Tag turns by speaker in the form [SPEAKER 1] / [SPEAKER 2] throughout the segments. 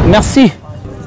[SPEAKER 1] Merci.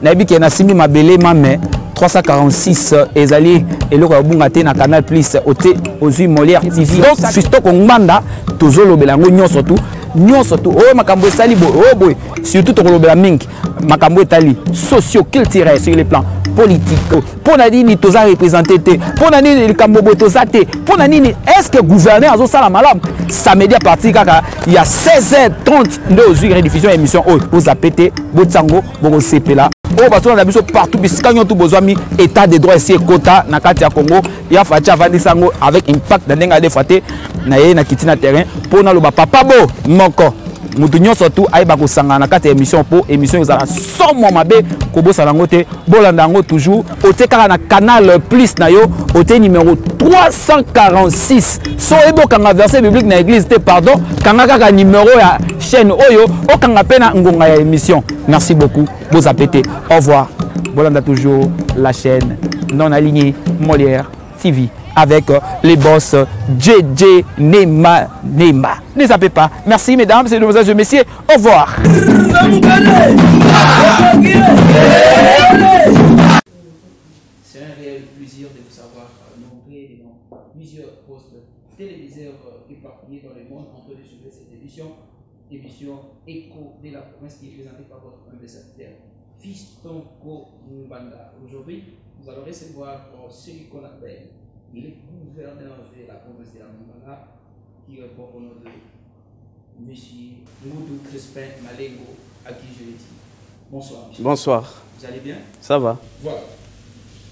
[SPEAKER 1] Nabi qui na simi mabele mame 346 ezali eloko ya bungate na Canal Plus aux Molière TV. Donc surtout ko ngmanda tozolo belango nyonso tu o makambo esali boy surtout to kolobela mingi makambo etali socio-culturel sur les plans politique. Pour nani toza représenté te, pour nani le kambobo toza te, pour nani est-ce que gouverneur azo sala malam samedi à partir kaka il y a 16h30 de aux diffusion émission pour zapete botsango boko sepela. Oh bato na biso partout bisika nyoto bozwami état de droit ici quota na kati ya Congo ya facha vandi sango avec impact ndenga de faté na ye na kitina terrain pour na loba papa bo moko mutu nyonso tu ayeba kosanga na kati ya émission po émission ezala somo mabe kobosana ngo te bolanda ngo toujours otekaka na Canal Plus na yo ote numéro 346 so ebokanga verset biblique na église te pardon kanga kaka numéro ya chaîne oyo okanga pe na ngonga ya émission. Merci beaucoup, beaux appétits, au revoir. Bolanda toujours la chaîne non alignée Molière TV avec les boss JJ Nema. Ne zappez pas. Merci mesdames, mesdemoiselles et messieurs. Au revoir.
[SPEAKER 2] C'est un réel plaisir de vous savoir nombreux dans plusieurs postes téléviseurs éparpillés dans le monde en train de suivre cette émission Écho de la province qui est présentée par votre humble serviteur Fiston Mbanda. Aujourd'hui, nous allons recevoir celui qu'on appelle le gouverneur de la province de la Mongala qui répond au nom de M. Moudou Crespin Malengo, à qui je le dis. Bonsoir. Monsieur.
[SPEAKER 3] Bonsoir.
[SPEAKER 2] Vous allez bien?
[SPEAKER 3] Ça va.
[SPEAKER 2] Voilà.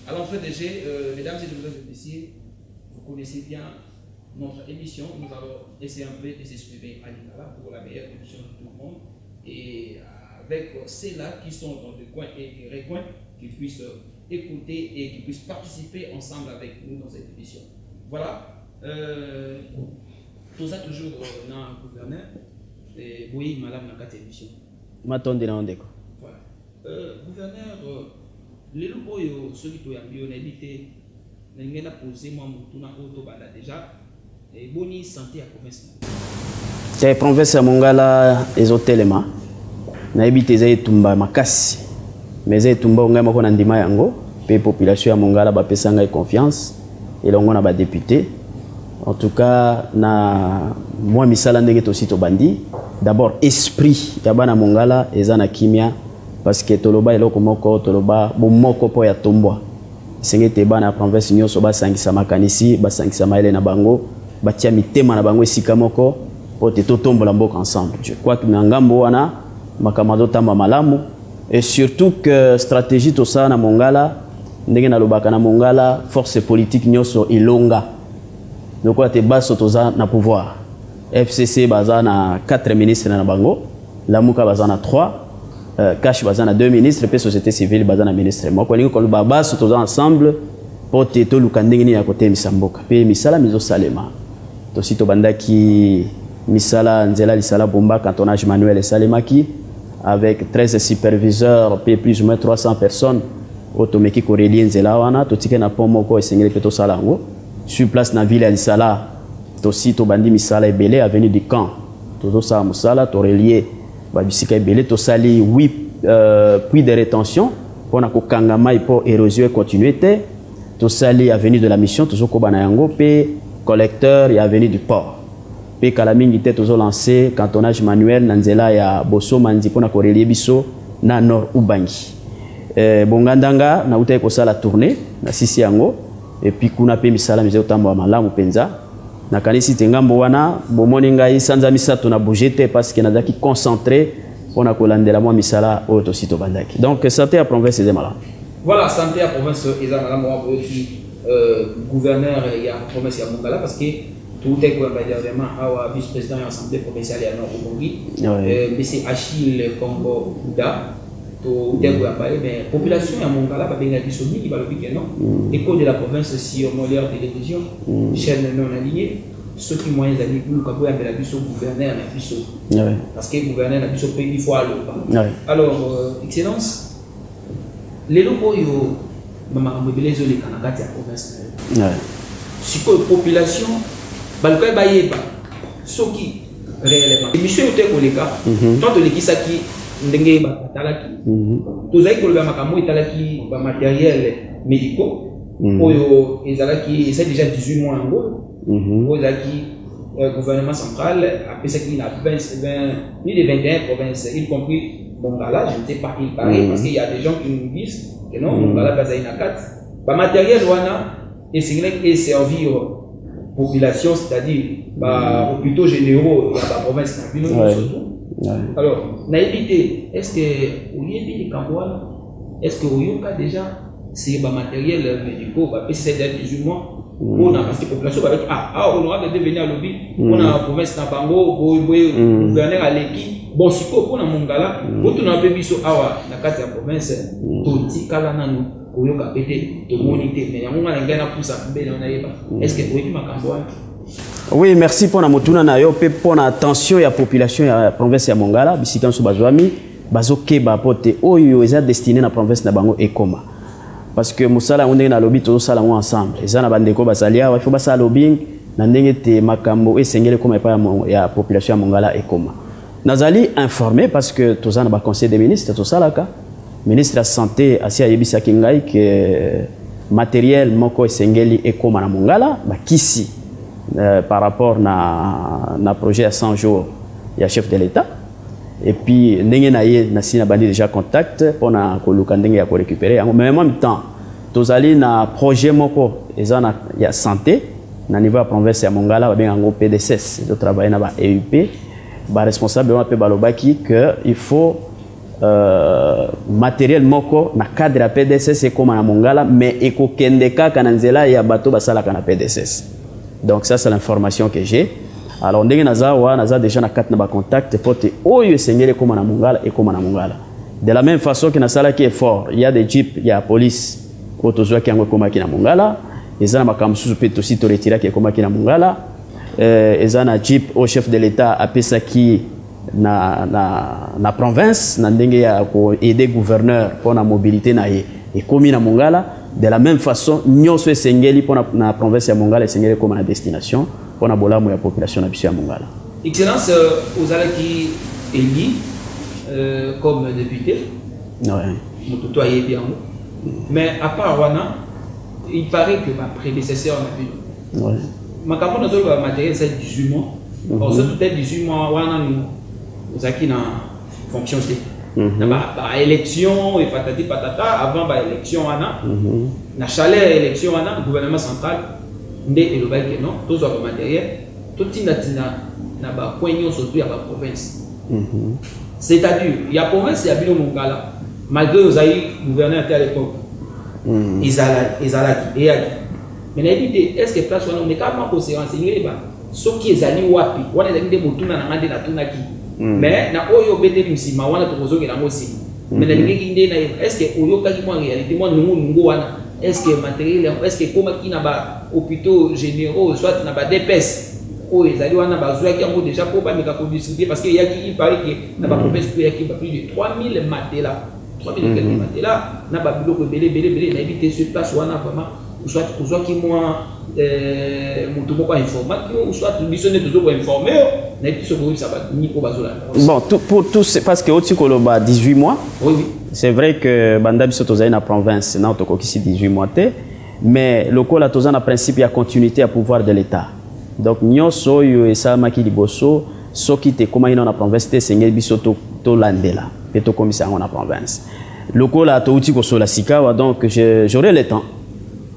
[SPEAKER 2] À l'entrée de jeu, mesdames et messieurs, vous connaissez bien notre émission. Nous allons essayer un peu de s'exprimer à l'Ingala pour la meilleure émission de tout le monde. Et avec ceux-là qui sont dans des coins et des recoins, qui puissent écouter et qui puissent participer ensemble avec nous dans cette émission. Voilà. Tout ça toujours dans le gouverneur. Et oui, madame, dans cette émission.
[SPEAKER 3] M'attendez dans le
[SPEAKER 2] Voilà. Gouverneur, les lois, celui qui a habité, n'a posé moi déjà. Et bonne santé à province.
[SPEAKER 3] C'est la province de Mongala et Zotelema. Na habité za etumba makasi. Mais za etumba onga mako na ndima yango, pe population ya Mongala ba pesa ngai confiance et longo na ba député. En tout cas na moi misala ndenge to sito bandi. D'abord esprit ya bana Mongala eza na kimia parce que toloba eloko moko toloba bomoko po ya tombwa. Sengete bana province nyonso ba sangisa makanisi, ba sangisa maele na bango. Batia mitema na bango esika moko po te totombola mboka ensemble. Je crois que ngambo wana makamado tamba malamu et surtout que stratégie to ça na Mongala ndenge na lobaka na Mongala force politique nyonso ilonga. Donc quoi te baso to za na pouvoir. FCC baza na 4 ministres na bango, Lamuka baza na 3, Cash baza na 2 ministres et société civile baza na ministre. Moko lingo ko baso to za ensemble po te to lukandenge ni ya côté misamboka. Pe misala mizo salema. Tosito bandaki misala nzela lisala bomba cantonage Manuel Salemaki avec 13 superviseurs et plus ou moins 300 personnes automeki ko relier nzela wana totike na pont moko esengeli peto salango sur place na ville ya lisala tosito bandi misala ebele avenue du camp tozo sa musala to relier ba bisika ebele to sali 8 puits de rétention pona ko kangama ipo érosion continuité to sali avenue de la mission tozo ko bana yango pe collecteur et avenue du port. Puis Kalamingi était toujours lancé cantonage Manuel Nanzela ya Bosso Mandi pour na korelie biso na nord Ubangi. Bongandanga na uta ko sala tournée na sisi yango et puis kuna pe misala mize utambo wa malamu penza na kanisi tengambo wana bomoni ngai sanza misato na bougete parce que nazaki concentré pour na kolandela moi misala auto sito bandaki. Donc santé à province de malamu.
[SPEAKER 2] Voilà, santé à province eza malamu qui gouverneur et la province de Mongala parce que tout est vraiment à vice-président de l'Assemblée provinciale à Nord-Ubangi, M. Achille Congo Ouda, tout est mais la population de Mongala va bien dissoudre, qui va le piquer, non? Écho de la province sur Molière Télévision, chaîne non alignée, ceux qui moyens d'aller pour le Kabou et la biso gouverneur la biso. Parce que le gouverneur la biso il faut aller. Alors, Excellence, les locaux, maman mobilise les Kanagati à province. Si la population, balkoy bayeba, soki réellement. Émission était pour les cas. Tant de qui ça qui ndenge batalaki. Tous ay ko le makambo italaki ba matériel médicaux. Oyo ezalaki c'est déjà 18 mois en gros. Oyo gouvernement central a fait ça qu'il a 21 provinces, y compris Mongala, je ne sais pas, il paraît, parce qu'il y a des gens qui nous disent que non, Mongala, Bazaïna 4, le matériel, et c'est servir population, c'est-à-dire hôpitaux généraux, il y a la province, surtout. Alors, on a évité, est-ce que, au lieu de Cambois, est-ce que Oyoka déjà, c'est le matériel médical, c'est déjà 18 mois. On a parce que la population va dire on aura devenir à lobby on a la province na bango gouverneur à l'équipe bon si ko na mongala on a pe biso awa na kati ya province to tikala nanu koyoka pété to moniter mais yango na ngana poussa mbele on ayeba est-ce que oyebi makambo
[SPEAKER 3] oui merci pour na motuna na yo pe pour na attention ya population ya province ya Mongala bisika so bazwami bazokeba pote oyo eza destiné na province na bango ekoma. Parce que Moussala on est dans le lobby tous ça ensemble. Les gens na bandeko basalia il faut basa lobbying na ndenge te makambo et sengele comme pas ya population ya Mongala et comment. Nazali informé parce que tous na ba conseil des ministres tout ça là ka ministre de la santé asi ayebisa kingai que matériel moko et sengeli et comment na Mongala ba kisi par rapport na projet à 100 jours ya chef de l'État. Et puis ndenge na ye na sina bandi déjà contact pour na koluka ndenge ya ko récupérer en même temps tozali na projet moko ezana ya santé na niveau ya province ya Mongala ba benga ngo PDSS de travailler na ba EUP ba responsable on peut balobaki que il faut matériel moko na cadre ya PDSS comme na Mongala mais eko kendeka kana nzela ya bato basala kana PDSS. Donc ça c'est l'information que j'ai. Alors ndenge naza déjà na quatre na ba contact pote oyo sengele comme na Mongala et comme na Mongala. De la même façon que na sala qui est fort, il y a des jeeps, il y a police ko tozwa ki yango comme ki na Mongala, ezana makamsusu pe aussi to retira ki comme ki na Mongala. Ezana jeep au chef de l'État apesa ki na province na ndenge ya ko aider gouverneur pour la mobilité na ye et comme na Mongala. De la même façon nyonso sengeli pour na province ya Mongala sengeli comme na destination pour la bolamu ya population na biso ya Mongala.
[SPEAKER 2] Excellence aux alaki élu comme député.
[SPEAKER 3] Ouais.
[SPEAKER 2] Mototo aye bien. Mais à part wana, il paraît que ma prédécesseur n'a vu. Ouais. Ma campagne na zolo matériel c'est 18 mois. Or ce tout est 18 mois wana nous aki na fonction de ba élection et patati patata avant ba élection wana na chalet élection wana gouvernement central ndé elobaki non tous au matériel tout tina na ba poignon surtout ya ba province c'est-à-dire il y a province ya bino Mongala malgré aux gouverneur à l'époque ezalaki mais na dit est-ce que place wana on est calme pour se renseigner ba soki ezali wapi wana ezali de motuna na ngande na tunaki mais na oyo bete musima wana to kozoke na mosi mais na lingi ndé na est-ce que oyo kaki moi réalité moi nungu wana est-ce que matériel est-ce que comme qui na ba hôpitaux généraux soit na ba DPS o ezali wana bazwa ki yango déjà pour pas me ka distribuer parce que y a qui il paraît que na ba province pour y a qui plus de 3000 matelas 3000 matelas na ba biloko belé na éviter sur place wana vraiment soit pour qui moi mon tout pas informer ou soit missionner toujours pour informer na tout ce que ça va ni pour bazola.
[SPEAKER 3] Bon pour tous parce que au-dessus koloba 18 mois.
[SPEAKER 2] Oui.
[SPEAKER 3] C'est vrai que banda biso tozali na province na to kokisi 18 mois té mais lokola tozana principe ya continuité à pouvoir de l'État. Donc nyonso yo esama ki liboso soki te koma ina na province te sengeli biso to landela pe to komisa na province. Lokola to uti ko sola sikawa donc j'aurai le temps.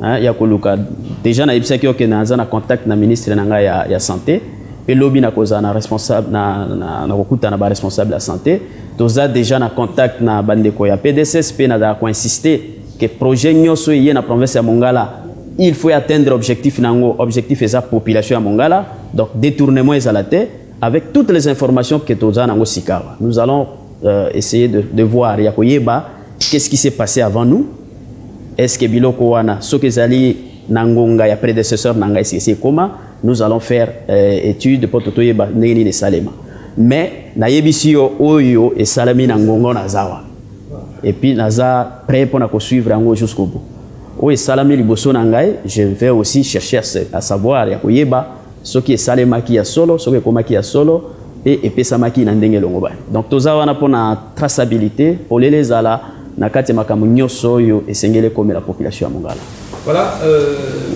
[SPEAKER 3] Hein, ya koluka déjà na ibisa ki okenaza na contact na ministre nanga ya santé et lobby na koza na responsable na kokuta na ba responsable la santé toza déjà na contact na bandeko ya PDSS pe na ko insister que projet nyonso yé na province ya Mongala il faut atteindre objectif nango objectif eza population ya Mongala donc détournement ezalate avec toutes les informations que toza nango sikawa nous allons essayer de voir ya koyeba qu'est-ce qui s'est passé avant nous. Est-ce que biloko wana soki zali nangonga ya prédécesseur nanga c'est comment nous allons faire étude pour toto yeba nini ne salema mais na yebisi yo oyo et salami nangonga na zawa et puis naza prêt pour na ko suivre yango jusqu'au bout o et salami liboso nangai je vais aussi chercher à savoir ya koyeba soki salema ki ya solo soki koma ki ya solo et pesamaki na ndenge longoba. Donc toza wana pour na traçabilité pour les zala na kati makambo nyoso yo esengele comme la population à Mongala.
[SPEAKER 2] Voilà,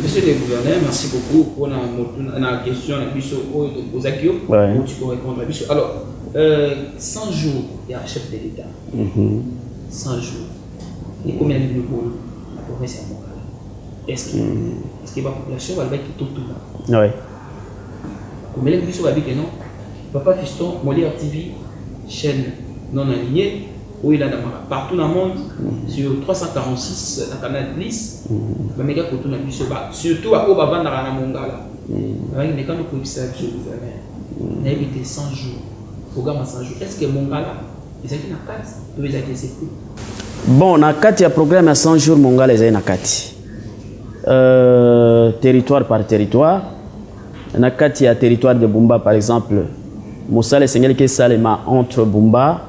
[SPEAKER 2] monsieur le gouverneur, merci beaucoup pour la question de Bozakio. Tu peux répondre à Bissot. Alors, 100 jours, il y a un chef de l'État. 100 jours. Et combien de jours pour la province à Mongala? Est-ce que la population va être tout là?
[SPEAKER 3] Oui.
[SPEAKER 2] Combien de jours va dire que non? Papa Fiston, Molière TV, chaîne non alignée, où il a partout dans le monde, sur 346, la canal 10, mais gars, surtout à Obaba dans Mongala. Il y a quand nous ça sur le gouvernement. Il a évité 100 jours, programme 100 jours. Est-ce que Mongala, ils ont une carte, ils ont été sécurisés?
[SPEAKER 3] Bon, na kati ya programme à 100 jours Mongala les na kati. Territoire par territoire. Na kati ya territoire de Bumba par exemple, Moussale Sengel qui salema entre Bumba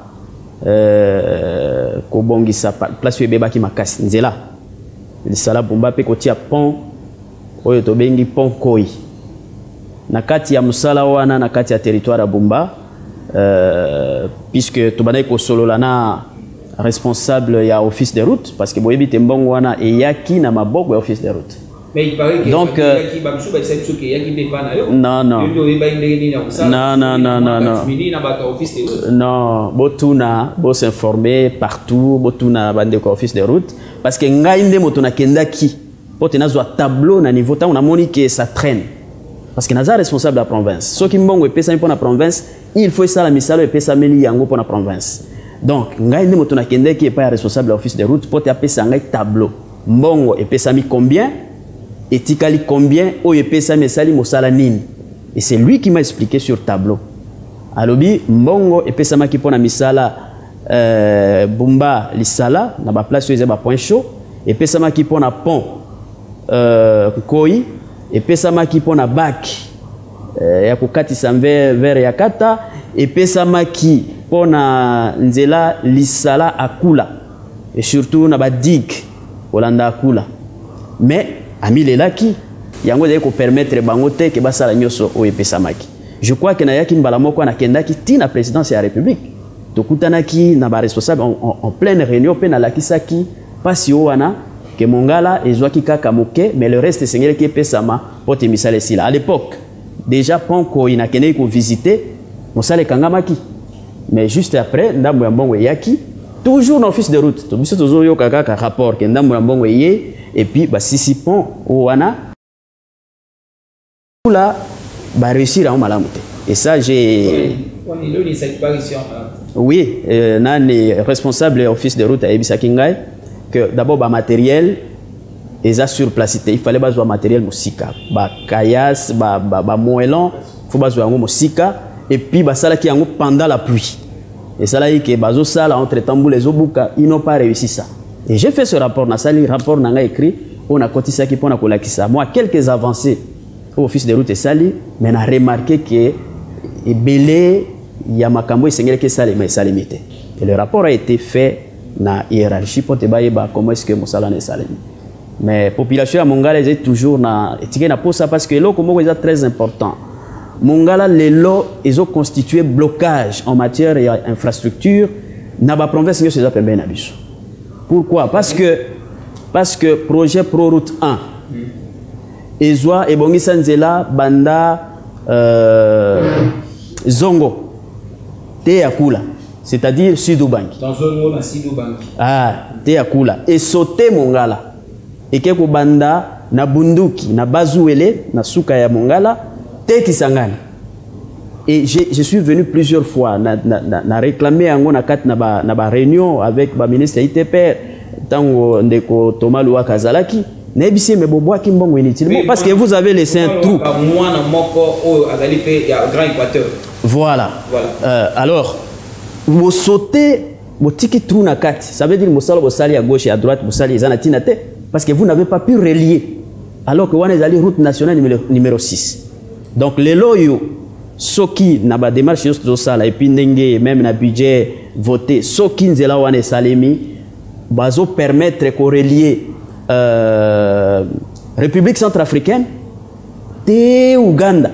[SPEAKER 3] Kobongisa place où beba ki makasi nzela. Le sala Bumba pe kotia pont oyo to bengi pont Koi. Na kati ya Moussala wana na kati ya territoire ya Bumba puisque to banay ko solola na responsable ya office de route parce que boyebi tembongo wana e yaki na maboko ya office de route.
[SPEAKER 2] Mais il paraît que
[SPEAKER 3] donc
[SPEAKER 2] non
[SPEAKER 3] botuna bo s'informer partout botuna bande ko office de route parce que ngainde motuna kendaki potena zo tableau na niveau ta on a moni que ça traîne parce que naza responsable de la province so ki mbongo epesa pour la province il faut ça la misalo epesa meli yango pour la province. Donc, ngai ndi moto na kende qui est pas responsable de l'office de route pour te apesa ngai tableau. Mbongo et pesa mi combien et tikali combien o et pesa mi sali mosala nini. Et c'est lui qui m'a expliqué sur tableau. Alobi mbongo et pesa ma ki pona misala Bumba lisala na ba place où ba point chaud et pesa ma ki pona pont Koi et pesa ma ki pona bac ya kokatisa vers ya kata et pesa ma ki pona nzela lisala akula et surtout na ba dig olanda akula mais amilela ki yango de ko permettre bango te ke basala nyoso o epesa maki. Je crois que na yaki mbala moko na kendaki tina présidence ya république tokutanaki na ba responsable en pleine réunion pe na lakisaki pasi wana que Mongala ezwaki kaka moke mais le reste sengele ki epesa ma pote misale sila à l'époque déjà Ponko ina kende ko visiter mosale kangamaki. Mais juste après, ndambo ya mbongo yaki toujours dans office de route. To biso tozo yo kaka rapport que ndambo ya mbongo yé et puis ba sisi pont wana là ba réussir à malamuté. Et ça j'ai oui, nani responsable office de route à Ebisa Kingai que d'abord ba matériel eza sur place il fallait bazo matériel musika ba kayas ba moellon faut bazo yango musika et puis basala qui yango pendant la pluie. Et ça là que bazo sala entre tambour les obuka ils n'ont pas réussi ça. Et j'ai fait ce rapport na sali rapport nanga écrit on a cotisa qui pona kolakisa moi quelques avancées au office de route et sali mais on a remarqué que belé ya makambo esengele ke sali mais salimité. Et le rapport a été fait na hiérarchie pour te baïba comment est-ce que mosala ne salimi. Mais population à Mongala est toujours na étiquette na pour ça parce que là comment est très important. Mongala lelo ils ont constitué blocage en matière d'infrastructure na ba province yo seza pembe na biso. Pourquoi? Parce que projet Pro Route 1 ezwa ebongisa nzela banda zongo te yakula c'est-à-dire Sud-Ubangi.
[SPEAKER 2] Dans zone Sud-Ubangi.
[SPEAKER 3] Ah, te yakula et sauter Mongala et ke ko banda na bunduki na bazuele na suka ya Mongala te kisangani. Et je suis venu plusieurs fois na réclamer yango na kat na ba réunion avec ba ministre ITPR tango ndeko Thomas Loua Kazalaki na ebisi me bobo ki mbongo inutilement parce que vous avez laissé un trou.
[SPEAKER 2] Moi na moko o azali pe ya Grand Équateur.
[SPEAKER 3] Voilà. Alors vous sautez vous tiki trou na kat ça veut dire mosala bosali à gauche et à droite bosali ezana tinate parce que vous n'avez pas pu relier alors que wana ezali route nationale numéro 6. Donc les loyaux soki na ba démarche yo sala et puis ndenge même na budget voté soki nzela wana salemi bazo permettre ko relier République centrafricaine te Uganda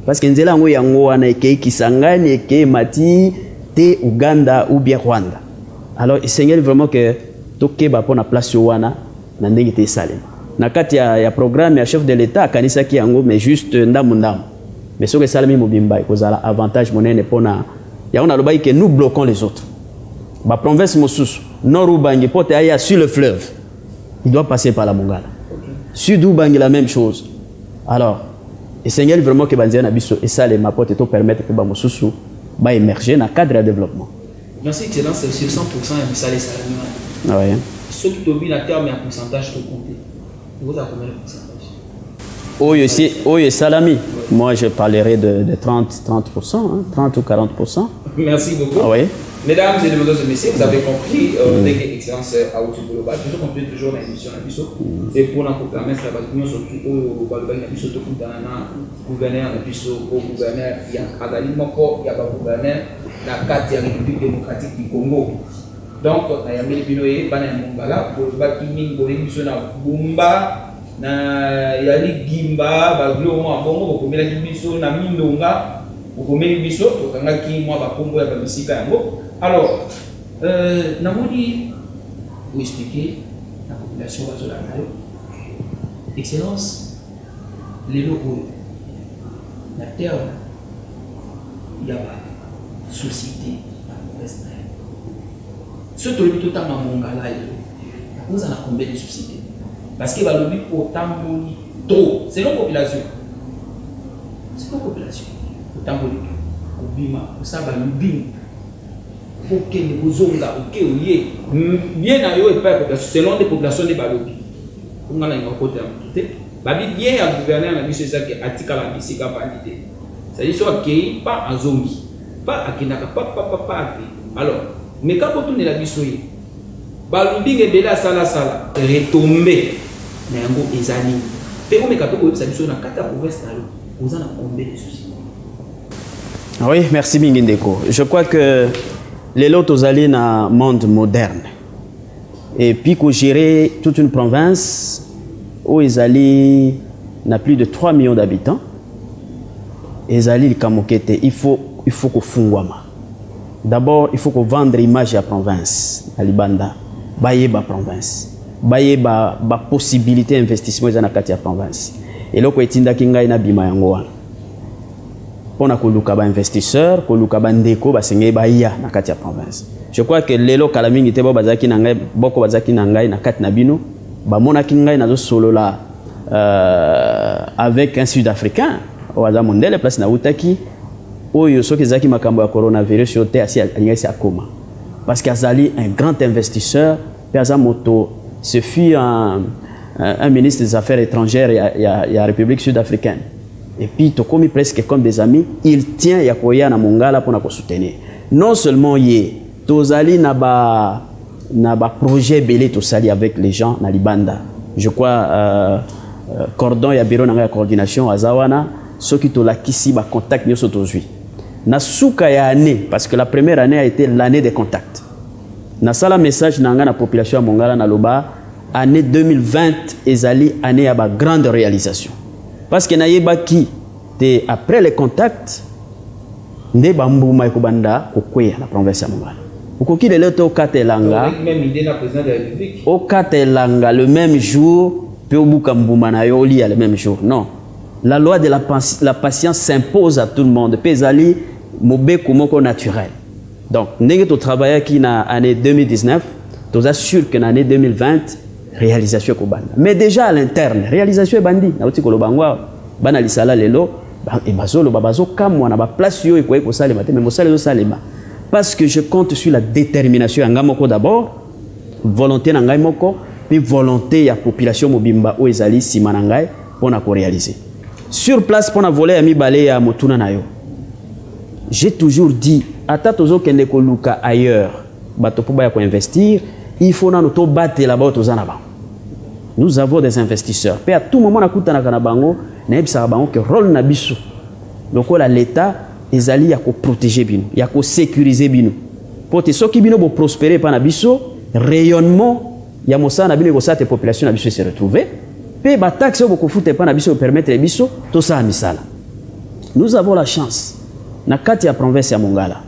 [SPEAKER 3] parce que nzela yango yango wana eke Kisangani eke Mati te Uganda ou bien Rwanda. Alors essayez vraiment que tokeba pona place wana na ndenge te salem. Na kati ya programme ya chef de l'État kanisa ki yango mais juste ndamu. Mais ce que salami mobimba kozala avantage monene pona ya on a lobai que nous bloquons les autres. Ba province mosusu nord Ubangi pote aya sur le fleuve. Il doit passer par la Mongala. Sud Ubangi la même chose. Alors essayez vraiment que banzia na biso et ça les mapote to permettre que ba mosusu ba émerger dans cadre de développement.
[SPEAKER 2] Merci excellence, c'est 100% et ça les salami.
[SPEAKER 3] Ah ouais.
[SPEAKER 2] Ce qui tombe à terme, il y a un pourcentage de compter. Vous avez combien de pourcentage?
[SPEAKER 3] Oui, salami. Moi, je parlerai de 30%, hein, 30 ou 40%.
[SPEAKER 2] Merci beaucoup.
[SPEAKER 3] Ah oui.
[SPEAKER 2] Mesdames et messieurs, vous avez compris, dès que l'excellence à haute global, nous sommes toujours dans l'émission de l'émission. C'est pour nous permettre la bataille, surtout au gouverneur, il y a Adali Moko, il y a un gouverneur, la carte de la République démocratique du Congo. Donc, il y a des gens qui ont Bumba, na yali Gimba, Baglo, Bongo, Bokomela Biso, na Mindonga, Bokomeli Biso, Tokangaki, moi, Bakongo, ya Babisika Yango. Alors, Namoni, vous expliquer la population de la Excellence, les locaux, la terre, il y a une société, la mauvaise terre. Ce que le temps dans Mongala, nous avons combien de sociétés? Parce que le but autant trop, c'est nos populations. C'est nos populations. Autant de Bima, ça va le bim. Ok, nous zonga, ok, oui. Bien à eux et pas selon des populations de Balobi. On a un côté à tout. Babi bien à gouverner la mission ça qui atika la mission validé. C'est-à-dire soit qui pas en zongi, pas à Kinaka, pas. Alors, mais quand on tourne la mission, Balobi est bela sala retomber. Mais en gros, les années. Et on est capable de ça sur la carte province vous en avez combien de soucis?
[SPEAKER 3] Oui, merci Mingindeko. Je crois que les lots allaient dans un monde moderne. Et puis qu'on gérer toute une province où ils allaient n'a plus de 3 millions d'habitants. Et ils allaient kamokete. Il faut qu'on fungwama. D'abord, il faut qu'on vende l'image à la province, à Libanda, baye ba province. Baye ba possibilité d'investissement dans la province. Et là, quand on a kinga ina bima yango wana. Pona koluka ba investisseur, koluka ba ndeko ba senge ba ya na kati ya province. Je crois que lelo kala mingi te bazaki na ngai boko bazaki na ngai na kati na bino ba mona kinga na zo solo là avec un sud-africain oza mondele place na utaki oyo soki zaki makambo ya coronavirus yote asi alingasi akoma parce qu'azali un grand investisseur Piazza Moto ce fut un ministre des Affaires étrangères il y a la République sud-africaine. Et puis, Tokomi presque comme des amis, il tient Yakoya na Mongala pour nous soutenir. Non seulement yé, Tozali na ba projet belé Tosali avec les gens na Libanda. Je crois cordon ya bureau na coordination à Zawana, ceux qui tola kisi ba contact nyoso tozui. Na souka ya année parce que la première année a été l'année des contacts. Na sala message na la population à Mongala na loba année 2020 ezali année ya ba grande réalisation. Parce que naïba qui après les contacts nde bambuma ekobanda kokweya la province ya Mongala. Ukoki le leto katelanga
[SPEAKER 2] même idée la président de la République.
[SPEAKER 3] Au katelanga le même jour pe obuka mbuma na yo li le même jour. Non. La loi de la patience s'impose à tout le monde. Pezali mobeko moko naturel. Donc ndenge to travailler qui na année 2019, tu assure que na année 2020 réalisation kobanda. Mais déjà à l'interne, réalisation bandi na uti kolobangwa bana lisala lelo et bazolo babazo kamwa na ba place yo ekoye ko salema te mais mo salelo salema parce que je compte sur la détermination nga moko d'abord, volonté na ngai moko puis volonté ya population mobimba o ezali sima na ngai pona ko réaliser. Sur place pona voler ya mibale ya motuna na yo. J'ai toujours dit ata tozo kende ko luka ailleurs bato po ba ya ko investir, il faut na to battre là-bas tozana ba. Nous avons des investisseurs. Et à tout moment, on a écouté que rôle nabiso. Donc l'État est allé à protéger bino, à sécuriser bino. Pour que ceux qui bino pour prospérer par nabiso, rayonnement, il y a mossa nabino que cette population nabiso se retrouver. Puis ba taxe pour que foute pas nabiso permettre nabiso tout ça misala. nous avons la chance. Na kati ya province ya Mongala,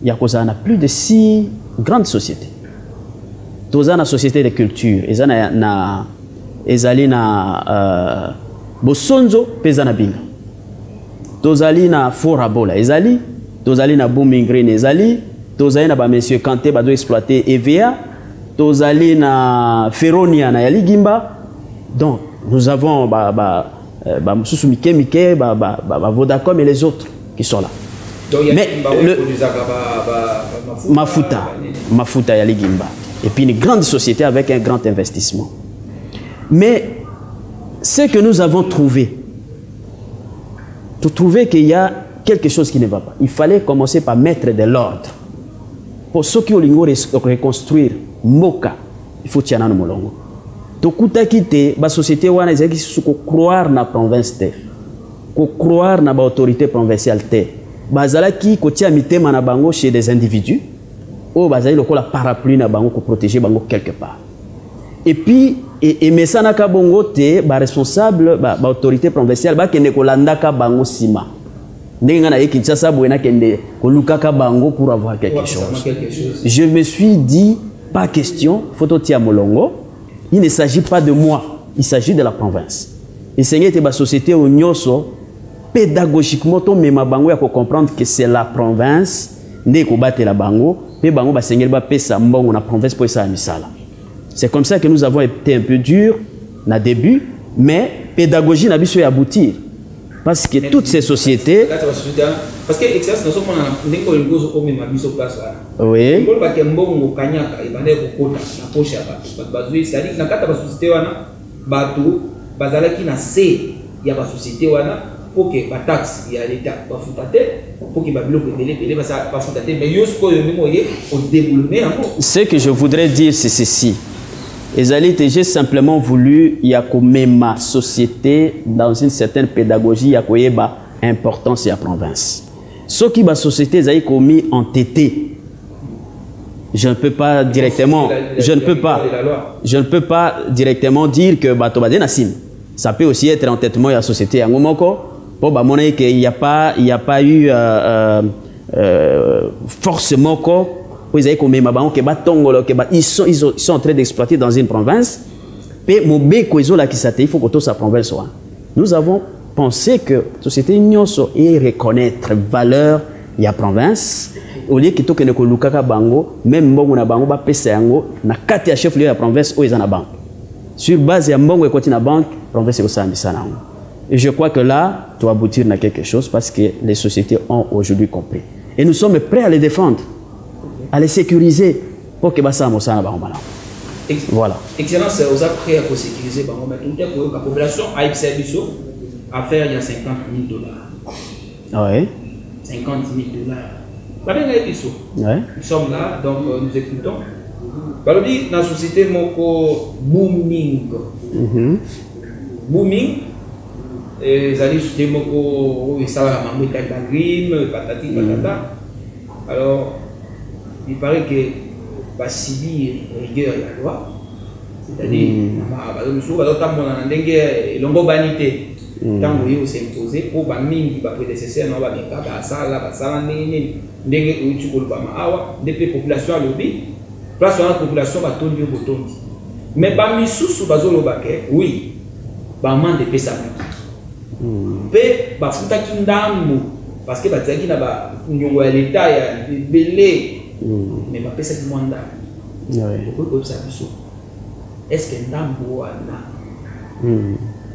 [SPEAKER 3] il y a plus de 6 grandes sociétés. Toza na société de culture, ezali na Bosonzo peza na Binga. Tozali na Forabola, ezali, tozali na Booming Green, ezali, tozali na ba monsieur Kanté ba do exploiter EVA, tozali na Feronia na Yali Gimba. Donc nous avons Msusu Mike, Vodacom et les autres qui sont là.
[SPEAKER 2] Donc,
[SPEAKER 3] mais Mafuta Yali Gimba. Et puis une grande société avec un grand investissement. Mais ce que nous avons trouvé, pour trouver qu'il y a quelque chose qui ne va pas, il fallait commencer par mettre de l'ordre. Pour ceux qui ont reconstruire Moka, il faut tirer dans molongo. Tokuta kite ba société wana ezaki suko croire na province te. Ko croire na ba autorité provinciale te. Bazalaki ko tia mitema na bango chez des individus. Oh bazali lokola parapluie na bango ko protéger bango quelque part. Et puis et mesana ka bongo te ba responsable ba autorité provinciale ba kende ko landaka bango sima. Ndenge na Kinshasa boena kende ko lukaka bango pour avoir quelque chose. Je me suis dit pas question, photo tia molongo. Il ne s'agit pas de moi, il s'agit de la province. Et c'est une société où nous pédagogiquement bango ya ko comprendre que c'est la province ne ko battre la bango pe bango ba sengel ba pesa mbongo na province pour ça misala. C'est comme ça que nous avons été un peu durs na début, mais pédagogie na biso ya aboutir parce que toutes ces sociétés
[SPEAKER 2] parce que excellence nous sommes en ndeko ngozo ko mema biso place wana.
[SPEAKER 3] Oui.
[SPEAKER 2] Ngolo ba ke mbongo kanyaka ibande ko kota na posha ba bazui sali na kata ba société wana batu bazalaki na C ya ba société wana pour que ba taxe ya l'état ba futate pour que ba bloc belé ba futate mais yosko yo nimo ye au développement.
[SPEAKER 3] Ce que je voudrais dire c'est ceci. J'ai simplement voulu y ma société dans une certaine pédagogie y importance de la province. Ce qui la société est commis entêté. Je ne peux pas directement dire que ça peut aussi être entêtement de la société. Il n'y a pas eu forcément ils sont en train d'exploiter dans une province. Il faut que sa province soit. Nous avons pensé que la société union et reconnaître valeur de la province. Au lieu que Lukaka Bango, même si bango ba pesa yango na kati ya chef lieu ya province où ils en a banque. Sur base ya mbongo ekoti na banque, province ko sambisa nango. Et je crois que là, tu vas aboutir à quelque chose parce que les sociétés ont aujourd'hui compris. Et nous sommes prêts à les défendre, à les sécuriser pour que ça soit un bon. Voilà.
[SPEAKER 2] Excellence, vous êtes prêts à sécuriser la population a à faire il y a 50 000 $.
[SPEAKER 3] Oui.
[SPEAKER 2] 50 000 $. Ouais. Nous sommes là, donc nous écoutons. Dans la société Moko Booming. Booming. Les alliés société Moko, ça va manger Green, patati, patata. Alors, il paraît que va subir rigueur la loi. C'est-à-dire, nous avons une longue banité. Quand vous s'imposez, pour les prédécesseurs, nous avons des populations à l'objet. Place la population va tourner au bouton. Mais parmi sous bazolo baké, oui, baman de pesa. Pe bafuta kindamu parce que bazaki na ba nyongo ya l'état ya belé. Mais ba pesa ki mwanda. Oui. Est-ce que ndambo wana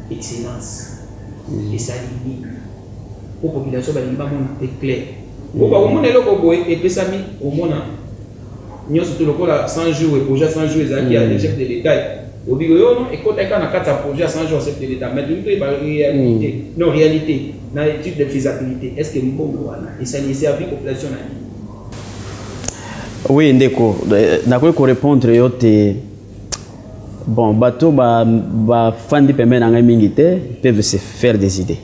[SPEAKER 2] excellence et ça limite pour population ba limba mon clair. Pour ba mon eloko boy et pesa mi au mona. Nous sommes tous les 100 jours et projet 100 jours et les chefs de l'État. Au bigo et quand on a 4 projets 100 jours chef de l'État, mais nous réalité, non réalité, dans l'étude de faisabilité, est-ce que nous pouvons et ça n'y servir aux populations?
[SPEAKER 3] Oui, Ndeko, d'accord pour répondre bon, bateau fan de paiement en militaire peuvent se faire des idées.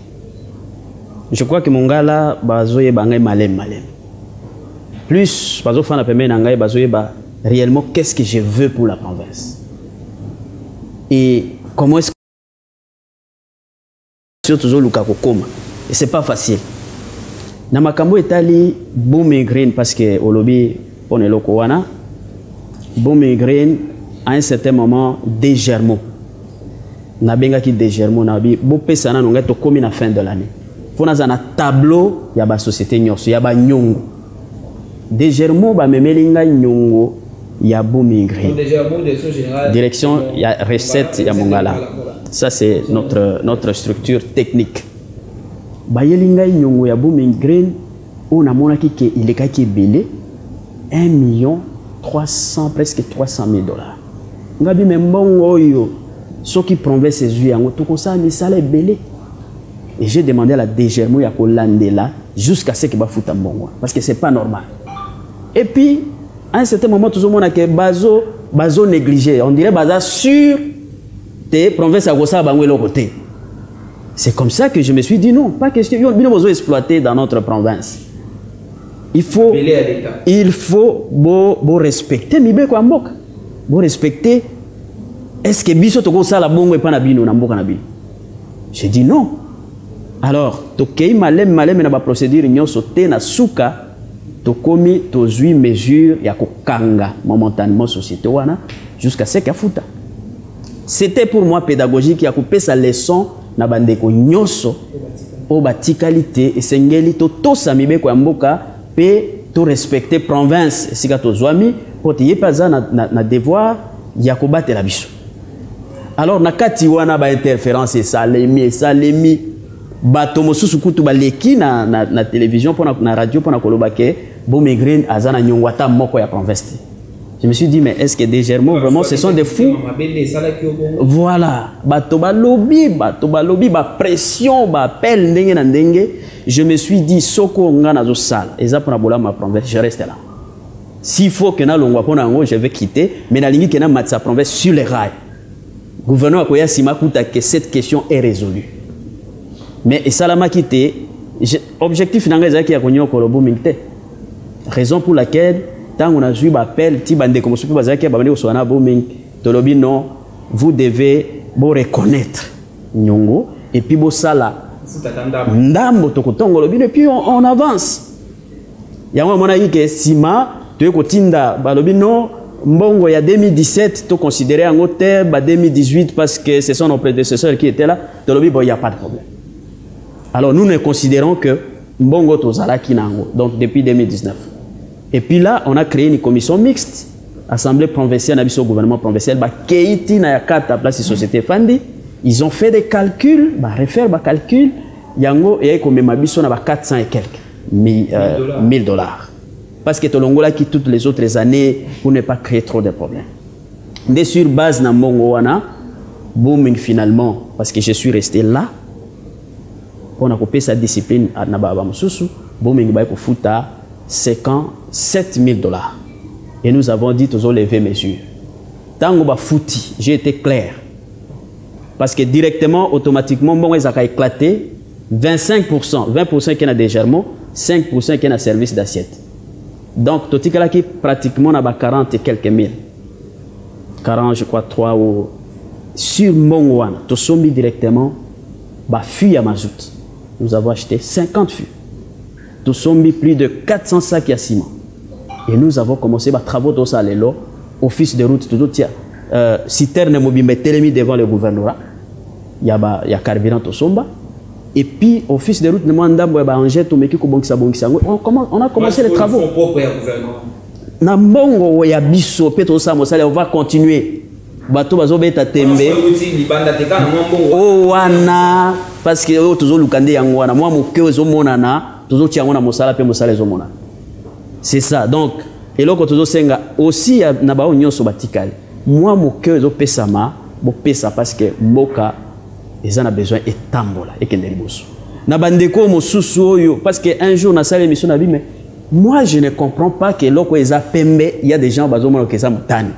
[SPEAKER 3] Je crois que mon gars là, bazoye bangay malem. Plus, réellement, qu'est-ce que je veux pour la province? Et comment est-ce que toujours Lukaku Koma? Et c'est pas facile. na makambo etali Booming Green parce que olobi pone loko wana Booming Green à un certain moment Desgermo na benga ki Desgermo na bi bo pesa na nonga to komi na fin de l'année fona za na tableau ya ba société nyonso ya ba nyongo Desgermo ba memelinga nyongo ya Booming Green direction ya recette ya Mongala. Ça c'est notre structure technique. Bayelinga nyongo ya Booming Green on a monaki que il est kaki belé 1,300,000 presque 300,000 $. Ngabi membongo yo ceux qui promeuvent ces yeux en tout comme ça mais ça les belé. Et j'ai demandé à la Desgermo ya kolandela jusqu'à ce que ba futa mbongo parce que c'est pas normal. Et puis à un certain moment tout le monde a que bazo négligé, on dirait baza sur tes provinces à gossa bangwe le côté. C'est comme ça que je me suis dit non, pas question, ils ont besoin d'exploiter dans notre province. Il faut respecter mibe kwa mboka. Bo respecter est-ce que biso to gossa la bongo et pas na bino na mboka na bino. J'ai dit non. Alors, to kei malem na ba procédure nyonso te na suka to komi to 8 mesures ya kokanga momentanément société wana jusqu'à ce qu'il futa. C'était pour moi pédagogique ya couper sa leçon na bandeko nyonso o batikalité et sengeli to samibe ko mboka pe to respecter province sika to zwami po te yepaza na devoir ya ko batela biso. Alors nakati wana ba interférence salemi bato mosusu kutu baleki na télévision pour na radio pour na koloba ke Booming Green azana nyongwata moko ya province. Je me suis dit mais est-ce que Desgermo vraiment ce sont des fous? Voilà, bato balobi ba pression ba appel ndenge na ndenge. Je me suis dit soko ngana zo sala eza pour na bola ma province, je reste là. S'il faut que na longwa pona ngo je vais quitter mais na lingi que na matsa province sur les rails. Gouverneur akoya sima kuta que cette question est résolue. Mais et salama quitté objectif nanga ezaki ya konyo ko Booming te. Raison pour laquelle tant on a joué l'appel ti bande comme soupe bazaki ba bande ko na Booming tolobi non vous devez bo reconnaître nyongo et puis bo sala ndambo to kotongo lobi et puis on avance. Yango mona yike sima to ko tinda balobi non mbongo ya 2017 to considérer en hauteur ba 2018 parce que ce sont nos prédécesseurs qui étaient là tolobi bon il y a pas de problème. Alors nous ne considérons que mbongo tozala kinango donc depuis 2019. Et puis là on a créé une commission mixte assemblée provinciale au gouvernement provincial ba keiti na ya kata place société fandi ils ont fait des calculs ba refaire ba calcul yango et comme mabiso na ba 400 et quelques $1000 parce que tolongola qui toutes les autres années pour ne pas créer trop de problèmes. Mais sur base na mbongo wana Booming finalement parce que je suis resté là on a coupé sa discipline à Nababa Moussoussou, Booming Baïko Fouta, 7,000 $. Et nous avons dit tous lever mesures. Tant que fouti, j'ai été clair. Parce que directement, automatiquement, bon, ça a éclaté 25%, 20% qui est des Desgermo, 5% qui est un service d'assiette. Donc, tout ce qui pratiquement 40 et quelques mille. 40, je crois, 3 ou. Sur Mongwan, tout sommes directement, fût à mazout. Nous avons acheté 50 fûts. Nous sommes mis plus de 400 sacs à ciment. Et nous avons commencé à travaux dans ça, office de route, tout ça. Citerne mobile, télémis devant le gouvernorat. Il y a carburant au somba. Et puis, office de route, on a commencé les travaux. On va continuer. Bato bazobeta tembe o wana parce que o tozo lukande yango wana moi moke ozo monana tozo tiango na mosala pe mosala ezo mona. C'est ça. Donc eloko tozo senga aussi na ba nyonso batikale moi moke ozo pesama bo pesa parce que mboka ils en a besoin etambola et kende liboso na bandeko mosusu oyo parce que un jour na salle émission na bi mais moi je ne comprends pas que loko eza pembe il y a des gens bazomona que ça mutani.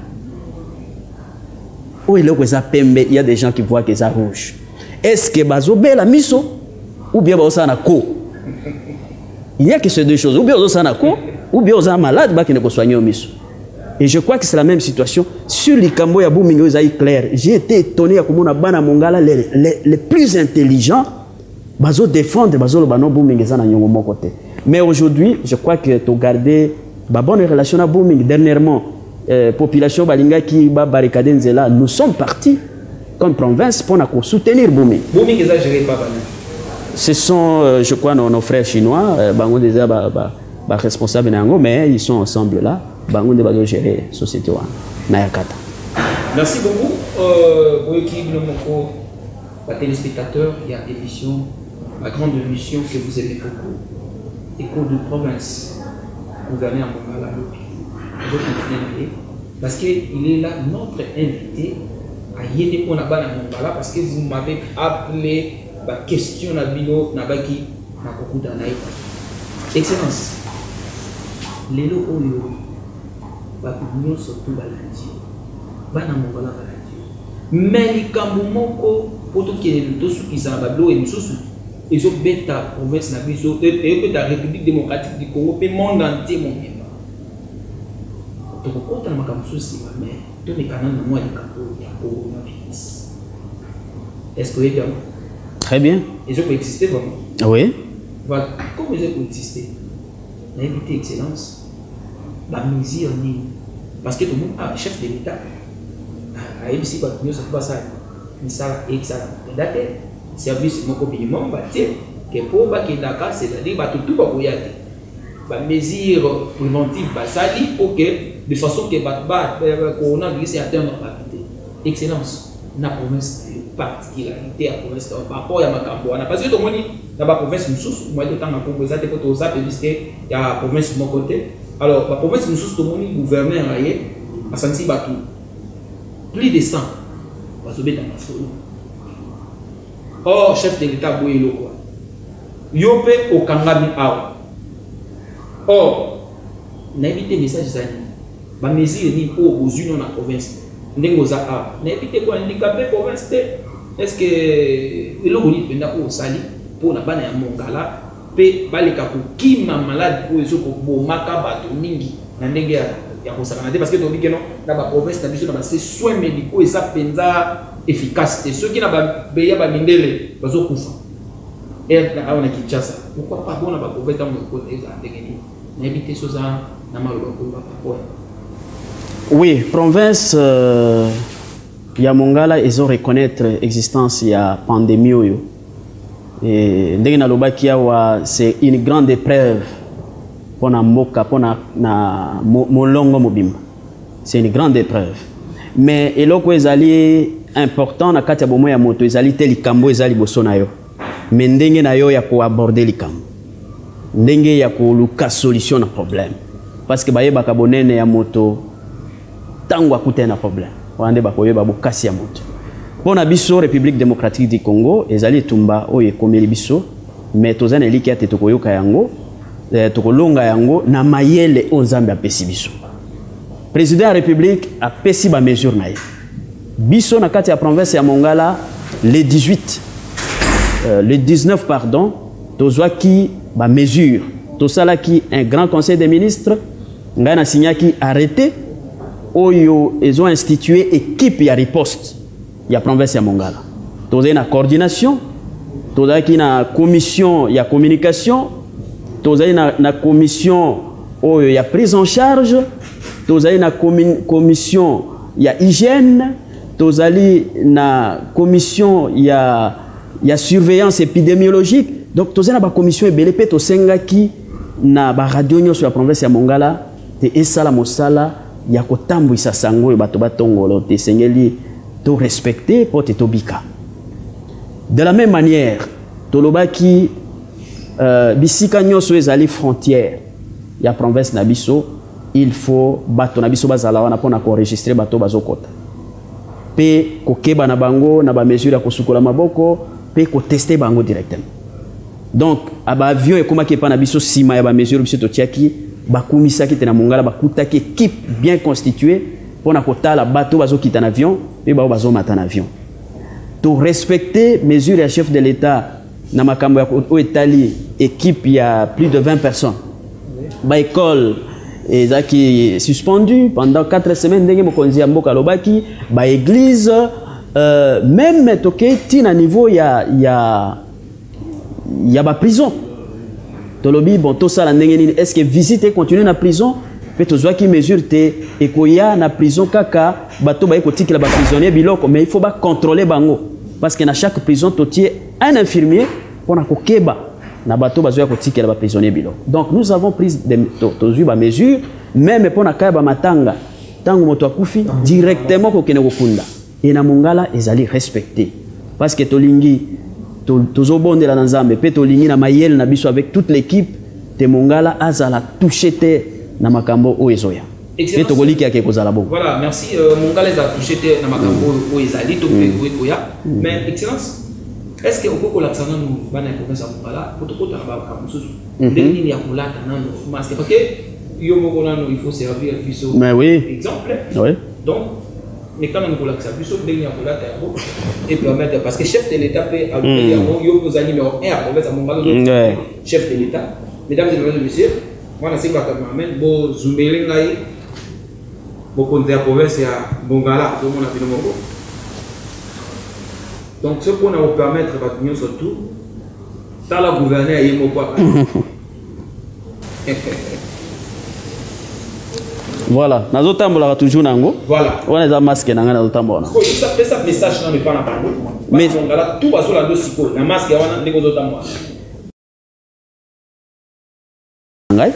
[SPEAKER 3] Il y a des gens qui voient que ça rouge. Est-ce que bazobe la miso ou bien bazo na ko? Il y a que ces deux choses. Ou bien bazo na ko ou bien bazo malade ba qui ne peut soigner au miso. Et je crois que c'est la même situation sur les Kambo ya Booming ozaï clair. J'ai été étonné à comment bana mongala les plus intelligents bazo défendre bazo le bano Booming za na nyongo mon côté. Mais aujourd'hui, je crois que tu as gardé une bonne relation à Booming. Dernièrement, population Balinga qui va barricader Nzela, nous sommes partis comme province pour soutenir Booming.
[SPEAKER 2] Booming est géré par Balinga.
[SPEAKER 3] Ce sont, je crois, nos frères chinois, Bango déjà responsables, mais ils sont ensemble là. Bango de gérer la société. Nayakata.
[SPEAKER 2] Merci beaucoup. Pour l'équipe de Moko, les téléspectateurs, il y a l'émission, la grande émission que vous aimez beaucoup, Écho de province, gouverner à Mongala. Vous continuez parce qu'il est là, notre invité, à Yéné pour Nabana Mongala, parce que vous m'avez appelé la question Nabino Nabaki Nakoku Danaï. Excellence, les lots Oyo, Babino surtout Balandi, Bana Mongala Balandi. Mais les Kambumoko, pour tout qui est le dos qui s'en va, l'eau et nous sous. Ils ont bêta province Nabiso, et la République démocratique du Congo, et le monde entier, mon bien. Donc, quand on a un souci, mais tous les canaux de moi, il y a coronavirus. Est-ce que vous êtes bien?
[SPEAKER 3] Très bien.
[SPEAKER 2] Ils ont existé vraiment.
[SPEAKER 3] Oui.
[SPEAKER 2] Voilà. Comment ils ont existé? L'invité excellence, la mesure, parce que tout le monde a un chef de l'État. À MC, nous sommes pas ça. Nous sommes ça. Service mon minimum, que pour que Dakar, c'est-à-dire que tout va bouillir. La mesure préventive, ça dit pour que de façon que le coronavirus est atteint notre gravité. Excellence, la province de particularité, la province par rapport à Macamboana. Parce que tout le monde dans la province, nous moi, tout le temps, pour vous avez pour ça, puisqu'il y a la province de mon côté. Alors, la province, nous sommes tout le monde gouverneur à Santi Batou. Plus de 100, on va se mettre dans la solo. Or, chef de l'État, Bouyelo, quoi. Yope au Kangami Awa. Or, on a évité le message de la mesure ni pour aux unions dans la province. On a évité quoi handicapé province. Est-ce que le gouvernement peut n'a pas sali pour na bana ya Mongala pe baleka ko qui ma malade pour les autres pour makaba to mingi na ndenge ya ko sakana parce que to bikeno na ba province na biso na ba soins médicaux et ça penza efficacité ceux qui na ba beya ba mindele bazo kufa et na Kinshasa pourquoi pas bon na ba province dans le côté za ndenge ni.
[SPEAKER 3] Oui, province ya Mongala, ils ont reconnaître l'existence de la pandémie. Et c'est une grande épreuve pour Mboka, pour Molongo Mobimba. C'est une grande épreuve. Mais il est important na kati ya bomo ya moto ezali te likambo ezali boso na yo. Mais ndenge na yo ya ko aborder likambo. Ndenge ya koluka solution na problème parce que baye bakabonene ya moto tango akute na problème wande bakoyeba bokasi ya moto pona biso République démocratique du Congo ezali tumba oye komeli biso mais tozana eliki ate tokoyoka yango tokolonga yango na mayele onzambe apesi biso président de la République apesi ba mesure na ye biso na kati ya province ya Mongala le 19 pardon tozwaki ba mesure tout ça là qui un grand conseil des ministres ngana signé qui arrêté oyo ils ont institué équipe ya riposte ya province ya Mongala tozé na coordination tozé qui na commission ya communication tozé na commission oyo ya prise en charge tozé na commission ya hygiène tozali na commission ya surveillance épidémiologique. Donc, tu as une commission et to sengaki na ba radio sur la province ya Mongala te esala mosala ya kotambu isa sango bato batongolo te sengeli to respecter pour te tobika. De la même manière, tolobaki bisika nyoso ezali frontière ya province na biso, il faut bato na biso bazala wana pona ko enregistrer bato bazokota. Pe kokeba na bango na ba mesure ya kosukola maboko pe ko tester bango directement. Donc, avion et comment qui est pas nabiso sima ya ba mesure biso totiaki ba kumisaki te na Mongala ba kutaki équipe bien constituée pour na kota la bateau bazo quitter en avion et ba bazo mata en avion. To respecter mesure ya chef de l'État na makambo ya au Italie équipe il y a plus de 20 personnes. Ba école ezaki suspendu pendant 4 semaines ndenge mokonzi ya mboka lobaki ba église même toke tina niveau ya ba prison tolobi bon tout ça la ndenge est-ce que visiter continuer na prison peut tozwa qui mesure te ekoya na prison kaka bato ba ekotikela ba prisonnier biloko mais il faut ba contrôler bango parce que na chaque prison totier un infirmier pour na kokeba na bato bazwa kotikela ba prisonnier biloko donc nous avons pris des tozwi ba mesure même pour na kaya ba matanga tango moto akufi directement kokene kokunda et na Mongala ezali respecté parce que tolingi tozobondela na Nzambe pe tolingi na mayel na biso avec toute l'équipe te Mongala azala touché te na makambo o ezoya pe tokoliki yake kozala bon.
[SPEAKER 2] Voilà, merci. Mongala a touché te na makambo o ezali to pe oya mais excellence est-ce que on peut collaborer nous bana province ya Mongala pour to ta ba kamususu ndeni ni ya kulata nano masque parce que yo moko nano il faut servir biso.
[SPEAKER 3] Mais oui.
[SPEAKER 2] Exemple.
[SPEAKER 3] Oui.
[SPEAKER 2] Donc mais quand même pour l'accès plus au bien pour la et permettre parce que chef de l'État peut ajouter yo vous numéro 1 à province à Mongala chef de l'État mesdames et messieurs moi c'est pas comme amène bo zumbele ngai bo konte à province à Mongala tout le monde a vu moko donc ce qu'on a vous permettre va tenir surtout dans la gouverneur yemo quoi.
[SPEAKER 3] Voilà, nazo tambola toujours nango.
[SPEAKER 2] Voilà.
[SPEAKER 3] On est à masque nanga nazo tambola.
[SPEAKER 2] Ko ça fait ça message na me pas na parole. Mais Mongala tout va sur la dosiko na masque wana ndeko zo tambola.
[SPEAKER 3] Ngai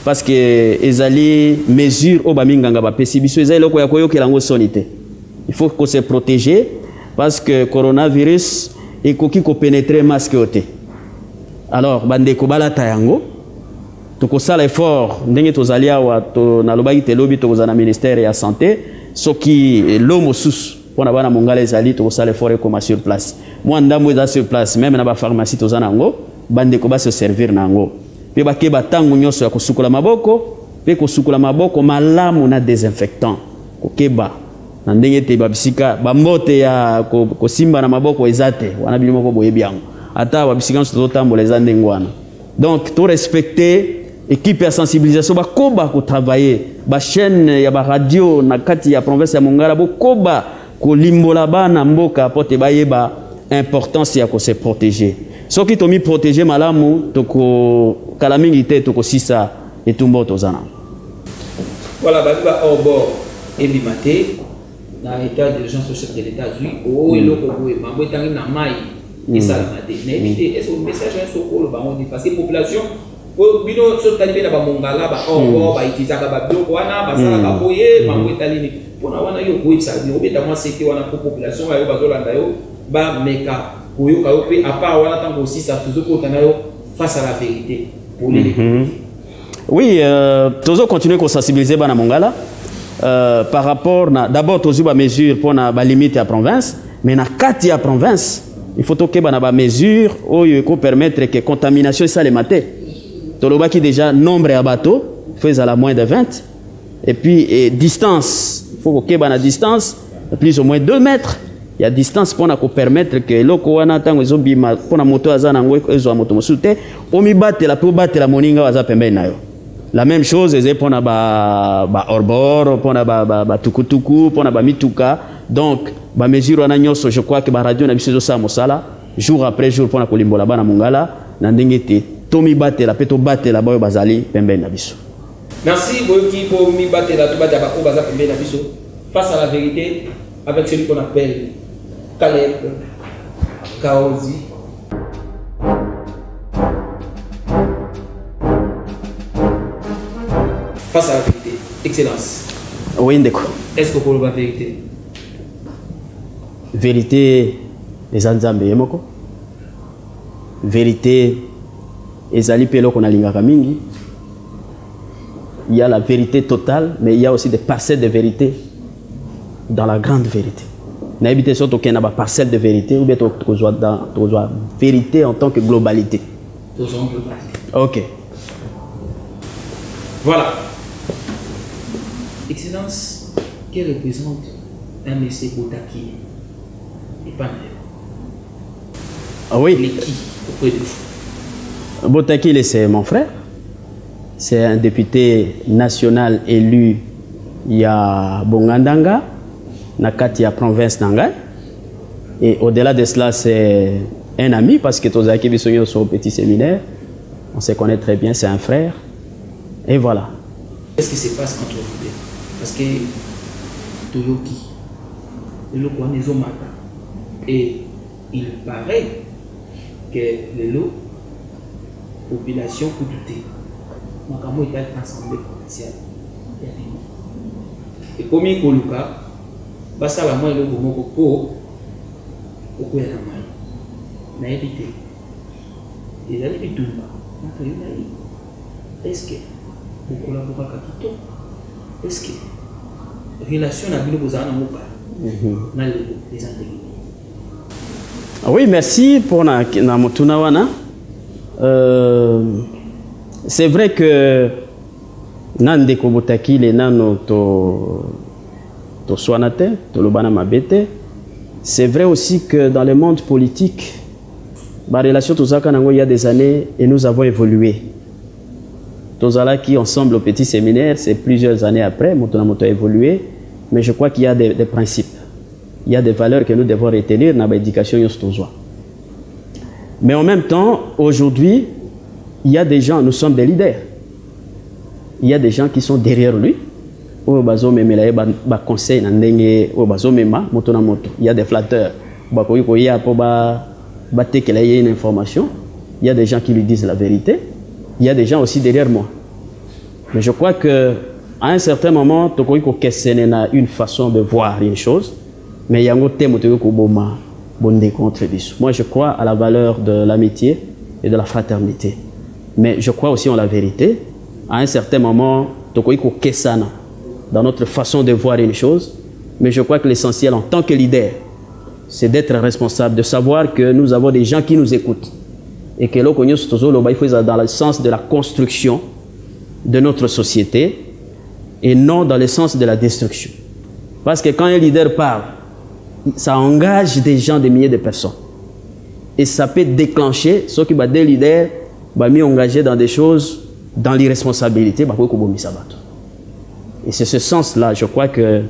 [SPEAKER 3] parce que ezali mesure o baminganga ba pesi biso ezali loko ya koyokela ngo sonité. Il faut qu'on se protéger parce que coronavirus ekoki ko pénétrer masque oté. Alors bande ko balata yango tokosala effort ndenge tozali awa to na lobaki te lobi tokozana ministère ya santé soki lomo sus pona bana Mongala ezali tokosala effort ekoma sur place moi ndambo eza sur place même na ba pharmacie tozana ngo bande ko ba se servir nango pe bakeba tango nyonso ya kosukula maboko pe kosukula maboko malamu na désinfectant kokeba na ndenge te babisika bambote ya kosimba na maboko ezate wana bilimo ko boyebi yango ata babisika nso totambola eza ndenge wana donc to respecter équipe de sensibilisation ba koba ko travailler ba chaîne ya ba radio na kati ya province ya Mongala bo koba ko limbola bana mboka pote ba yeba importance ya ko se protéger soki to mi protéger malamu to ko kala mingi te to ko sisa etumbo tozana.
[SPEAKER 2] Voilà ba au bord et bimate na état d'urgence au chef de l'État zui o eloko boye mambo etangi na mai et ça la maté na éviter est-ce que message est soko le bango parce que population bino so talibe na ba Mongala ba o ba itizaka ba biloko wana basala ka boye mambo etalini pona wana yo boye ça yo beta moi c'était wana pour population yo bazolanda yo ba meka koyo ka yo pe à part wana tango aussi ça toujours ko tanayo face à la vérité pour les
[SPEAKER 3] oui toujours continuer ko sensibiliser bana Mongala par rapport na d'abord toujours ba mesure pour na ba limite à province mais na kati ya province il faut que bana ba mesure oyo ko permettre que contamination ça les maté tolobaki déjà nombre à bateaux faisait à la moins de 20 et puis distance il faut que bana distance plus ou moins 2 mètres il y a distance pour na ko permettre que loko wana tango ezobima pour na moto azana ngo ezo moto mosulte omi batela po batela moninga waza pembeni nayo la même chose est pour na ba orbor pour na ba tukutuku pour na ba mituka donc ba mesure wana nyonso je crois que ba radio na biso zo sa mosala jour après jour pour na kolimbola bana Mongala na ndenge te tomi batela pe to batela boyo bazali pembeni na biso.
[SPEAKER 2] Merci boyoki po mi batela to batela ba ko baza pembeni na biso face à la vérité avec celui qu'on appelle Caleb Kaozi. Face à la vérité, excellence.
[SPEAKER 3] Oui, ndeko.
[SPEAKER 2] Est-ce que pour la vérité?
[SPEAKER 3] Vérité les Nzambe yemoko. Vérité ezali pelo qu'on a lingaka mingi. Il y a la vérité totale, mais il y a aussi des parcelles de vérité dans la grande vérité. Na habité surtout qu'il y a des parcelles de vérité ou bien dans vérité en tant que globalité. Ok.
[SPEAKER 2] Voilà. Excellence, qui représente un monsieur Botaki et pas
[SPEAKER 3] ah oui.
[SPEAKER 2] Il est qui auprès de vous?
[SPEAKER 3] Botaki, c'est mon frère. C'est un député national élu il y a Bongandanga, Nakati à province Nanga. Et au-delà de cela, c'est un ami parce que tous les sont au petit séminaire. On se connaît très bien, c'est un frère. Et voilà.
[SPEAKER 2] Qu'est-ce qui se passe entre vous deux? Parce que Toyoki, le Kouanezo Mata, et il paraît que le population peut douter. Makamo est une assemblée provinciale. Et comme il y a un cas, basa la main le gomo ko ko ya na mai na éviter et aller bitumba na to yuna est-ce que vous collaborez kakito est-ce que relation na bilo bozana moka na les intégrés.
[SPEAKER 3] Oui, merci pour na motuna wana. C'est vrai que nande kobotaki le nano to soanate, to lobana mabete. C'est vrai aussi que dans le monde politique, la relation tozaka nango il y a des années et nous avons évolué. Tozala qui ensemble au petit séminaire, c'est plusieurs années après, motona moto a évolué, mais je crois qu'il y a des principes. Il y a des valeurs que nous devons retenir dans l'éducation yostozwa. Mais en même temps, aujourd'hui, il y a des gens, nous sommes des leaders. Il y a des gens qui sont derrière lui. Il y a des flatteurs. Il y a une information. Il y a des gens qui lui disent la vérité. Il y a des gens aussi derrière moi. Mais je crois qu'à un certain moment, il y a une façon de voir une chose. Mais il y a un thème contre. Moi, je crois à la valeur de l'amitié et de la fraternité. Mais je crois aussi en la vérité. À un certain moment, dans notre façon de voir une chose. Mais je crois que l'essentiel en tant que leader, c'est d'être responsable, de savoir que nous avons des gens qui nous écoutent. Et que l'on dans le sens de la construction de notre société et non dans le sens de la destruction. Parce que quand un leader parle, ça engage des gens, des milliers de personnes. Et ça peut déclencher, ceux qui sont des leaders, mis engagés dans des choses, dans l'irresponsabilité. Et c'est ce sens-là, je crois que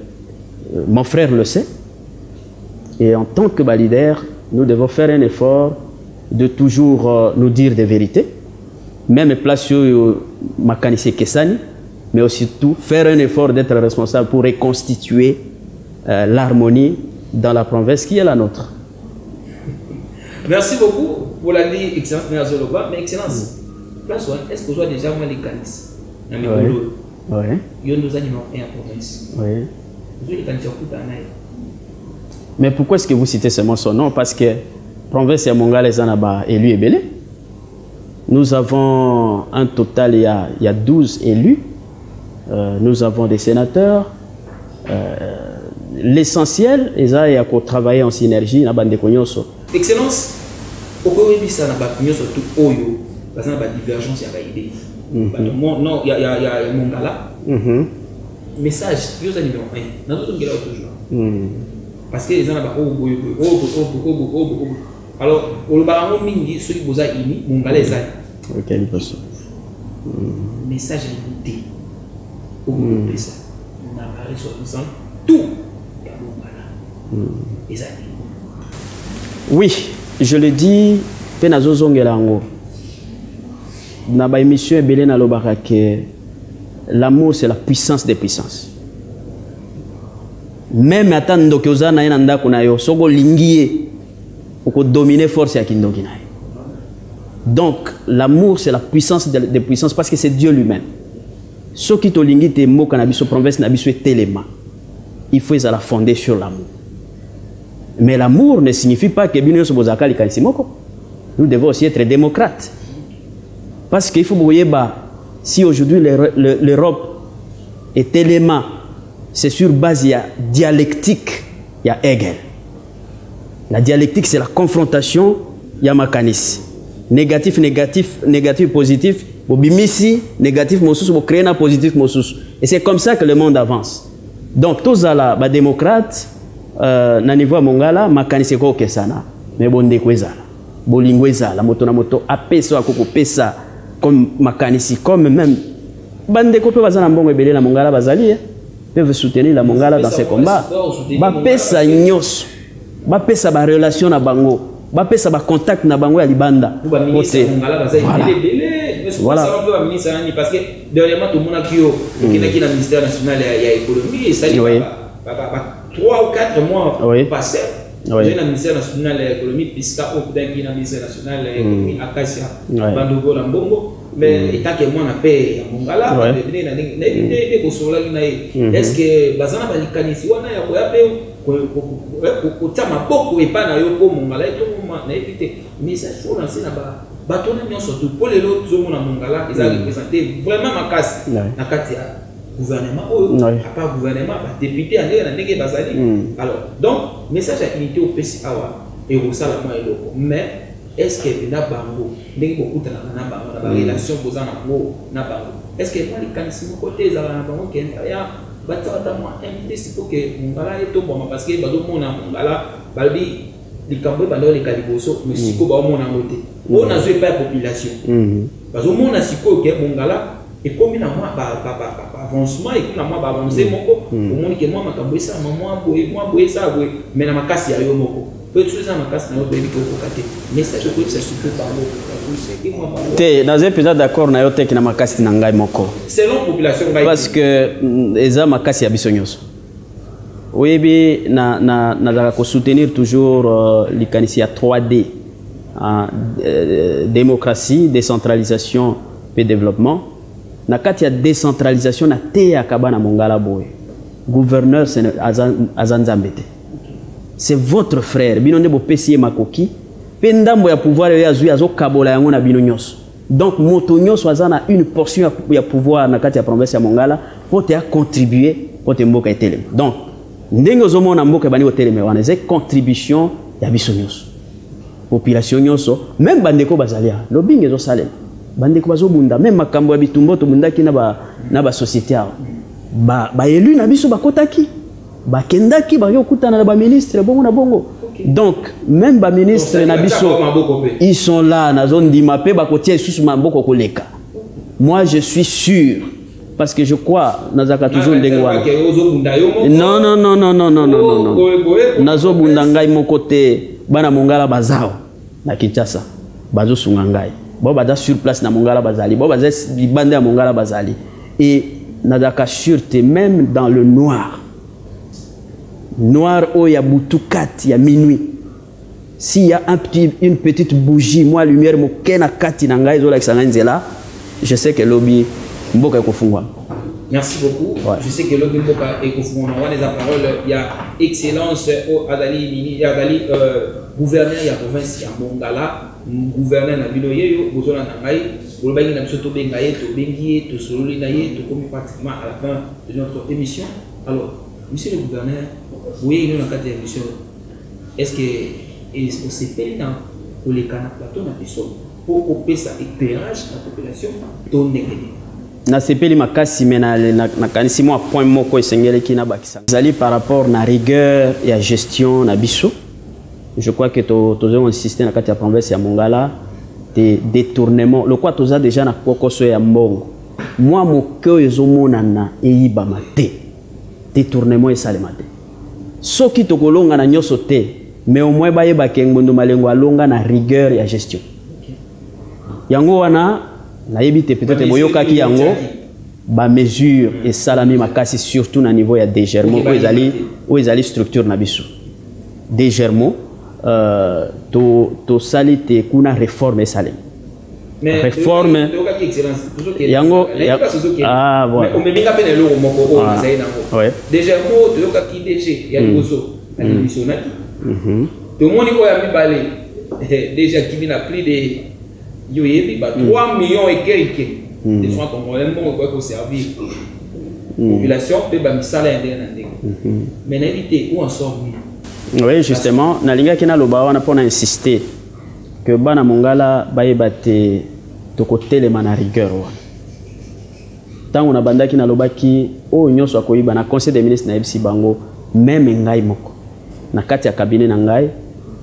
[SPEAKER 3] mon frère le sait. Et en tant que leader, nous devons faire un effort de toujours nous dire des vérités. Même place sur Makanise Kesani, mais aussi tout faire un effort d'être responsable pour reconstituer l'harmonie dans la province qui est la nôtre.
[SPEAKER 2] Merci beaucoup pour la vie, Excellence Néazoloba. Mais Excellence, est-ce que vous avez déjà les canis?
[SPEAKER 3] Oui.
[SPEAKER 2] Il y a nos animaux en province.
[SPEAKER 3] Oui.
[SPEAKER 2] Vous avez des
[SPEAKER 3] mais pourquoi est-ce que vous citez seulement son nom? Parce que province de Mongala est élu et belé. Nous avons un total, il y a 12 élus. Nous avons des sénateurs. L'essentiel, c'est de travailler en synergie.
[SPEAKER 2] Excellence, pourquoi vous avez tout Oyo? Parce qu'il y a une divergence, il y a une idée. Non, il y a Mongala. Message, vous avez numéro 1. Nous avons toujours. Parce que les gens ont alors, au Baramon Mingi, ceux qui vous ont mis, Mongala est
[SPEAKER 3] ok,
[SPEAKER 2] message à l'écouter. Au bout de ça, on a parlé sur ensemble tout.
[SPEAKER 3] Oui, je le dis, Penazo Zongelango. Dans ma émission, Belén Alobara, que l'amour, c'est la puissance des puissances. Même attendre que vous avez un ndakunayo, soko lingiye, pour dominer force à kindokinayo. Donc, l'amour, c'est la puissance des puissances parce que c'est Dieu lui-même. Ce qui te lingi te mo cannabis province nabiso téléma. Il faut la fonder sur l'amour. Mais l'amour ne signifie pas que bino sobozaka likansimoko. Nous devons aussi être démocrates. Parce qu'il faut voyez si aujourd'hui l'Europe est élément, c'est sur base il y a dialectique, il y a Hegel. La dialectique c'est la confrontation, il y a Makanis. Négatif, négatif, négatif, positif. Bimisi, négatif, mosus, créer un positif, mosus. Et c'est comme ça que le monde avance. Donc, tous les démocrates, na niveau Mongala, Makanis ko kesana, mais bon dekwezala, bolingwezala, moto na moto, apeso akoko pesa, comme Makanis, comme même, bande ko pe bazana mbongo ebele na Mongala bazali, peuvent soutenir la Mongala dans ses combats. Ba pesa nyos, ba pesa ba relation na bango. Bapesa ba contact na bango ya libanda.
[SPEAKER 2] Voilà.
[SPEAKER 3] Voilà.
[SPEAKER 2] Parce que dernièrement, tout le monde a qui est le ministère national de l'économie, et ça y est, 3 ou 4 mois passés. J'ai le ministère national de l'économie, puisqu'il y a le ministère national de l'économie, Akasia, Bandogo, Lambongo, mais étant que moi, on a payé à Mongala, est-ce que Bazana Balikani, si on a payé, kotama boko epana yo ko mongala eto na epité message faut lancer na ba batona nyonso to pour les autres zomo na mongala ils ont représenté vraiment makasi na kati ya gouvernement à part gouvernement ba député andé na ndenge bazali alors donc message à unité au PC awa et au sala moi eloko mais est-ce que na bango ndenge bokuta na bango na ba relation boza na ngo na bango est-ce que moi les kanisi côté za na bango ke ya batama investi pour que mongala eto bon parce que bazo mona mongala balbi likambo bando le kaliboso musiko ba mona ngote on a joué pas population bazo mona siko ke mongala et comme na moi avancement et comme na moi avancer moko au monde que moi makambo esa moi boye ça boye mais na makasi ya yo moko peut-être ça makasi na yo bebi ko kokate mais ça je peux ça super parler
[SPEAKER 3] te dans un épisode d'accord na yo te ki na makasi na ngai moko
[SPEAKER 2] selon population
[SPEAKER 3] parce que eza makasi ya biso nyonso oyebi na ko soutenir toujours likanisi ya 3D démocratie décentralisation et développement na kati ya décentralisation na te ya kabana mongala boye gouverneur c'est azanzambete c'est votre frère bino nde bopesi makoki pe ndambo ya pouvoir ya zui azo kabola yango na bino nyonso donc moto nyonso azana une portion ya pouvoir na kati ya province ya mongala pote a contribuer pote mboka etelema donc ndenge ozomona mboka bani otelema wana c'est contribution ya biso nyonso population nyonso même bandeko bazalia lobinge ezo salema bandeko bazobunda même makambo ya bitumbo to bundaki na ba société ba élu na biso bakotaki bakendaki bakokutana na ba ministre bongo na bongo donc même ba ministre na biso ils sont là na zone d'imapé bakotia sous maboko koleka moi je suis sûr parce que je crois nazaka toujours ndengwa non nazo bunda ngai moko te bana mongala bazao na Kinshasa bazo sunga ngai bo baza sur place na mongala bazali bo baza bande ya mongala bazali et nazaka sûreté même dans le noir oh ya butukat ya minuit s'il y a une petite bougie moi lumière mokena kati na ngai zo la kisanga nzela je sais que lobby mboka ekofungwa.
[SPEAKER 2] Merci beaucoup. Ouais. Je sais que lobby mboka ekofungwa on a des paroles il y a excellence au Azali gouverneur ya province ya Mongala gouverneur na bino yeyo bozona na ngai bolobangi na biso to benga ye to bengi to sololi na ye to komi pratiquement à la fin de notre émission. Alors monsieur le gouverneur oui nous na kati émission est-ce que on s'est fait dans les canaux plateau na biso pour couper ça éclairage la population to ndengeni
[SPEAKER 3] na sepeli makasi mena na kanisi mo point moko esengeli ki na bakisa zali par rapport na rigueur et à gestion na biso. Je crois que tu as insisté dans la province de Mongala, des détournements. Le quoi tu as déjà na kokoso ya mbongo. Moi mon cœur est zomonana et ibamate. Détournement et salemate. Ce qui te kolonga na nyoso te, mais au moins baye bakengbondo malengo alonga na rigueur et à gestion. Yango wana na yebite peut-être boyoka ki yango ba mesure et salami makasi surtout na niveau ya dégermo ou ezali structure na biso. Dégermo to salite kuna réforme salem réforme yango ah voilà
[SPEAKER 2] on me minga pene lo moko o na zaina ngo déjà mo to yoka ki DG ya liboso na liboso na to moni ko ya mibale déjà qui vient plus de yo yebi ba 3 millions et quelques de francs congolais mo ko servir population pe ba misala ya ndenge mais n'éviter où en sort.
[SPEAKER 3] Oui, justement, nalinga kina loba wana pona insister que bana mongala bayebate to côté les mana rigueur wana. Tango na bandaki na lobaki o nyonso akoyiba na conseil des ministres na ebisi bango même ngai moko. Na kati ya cabinet na ngai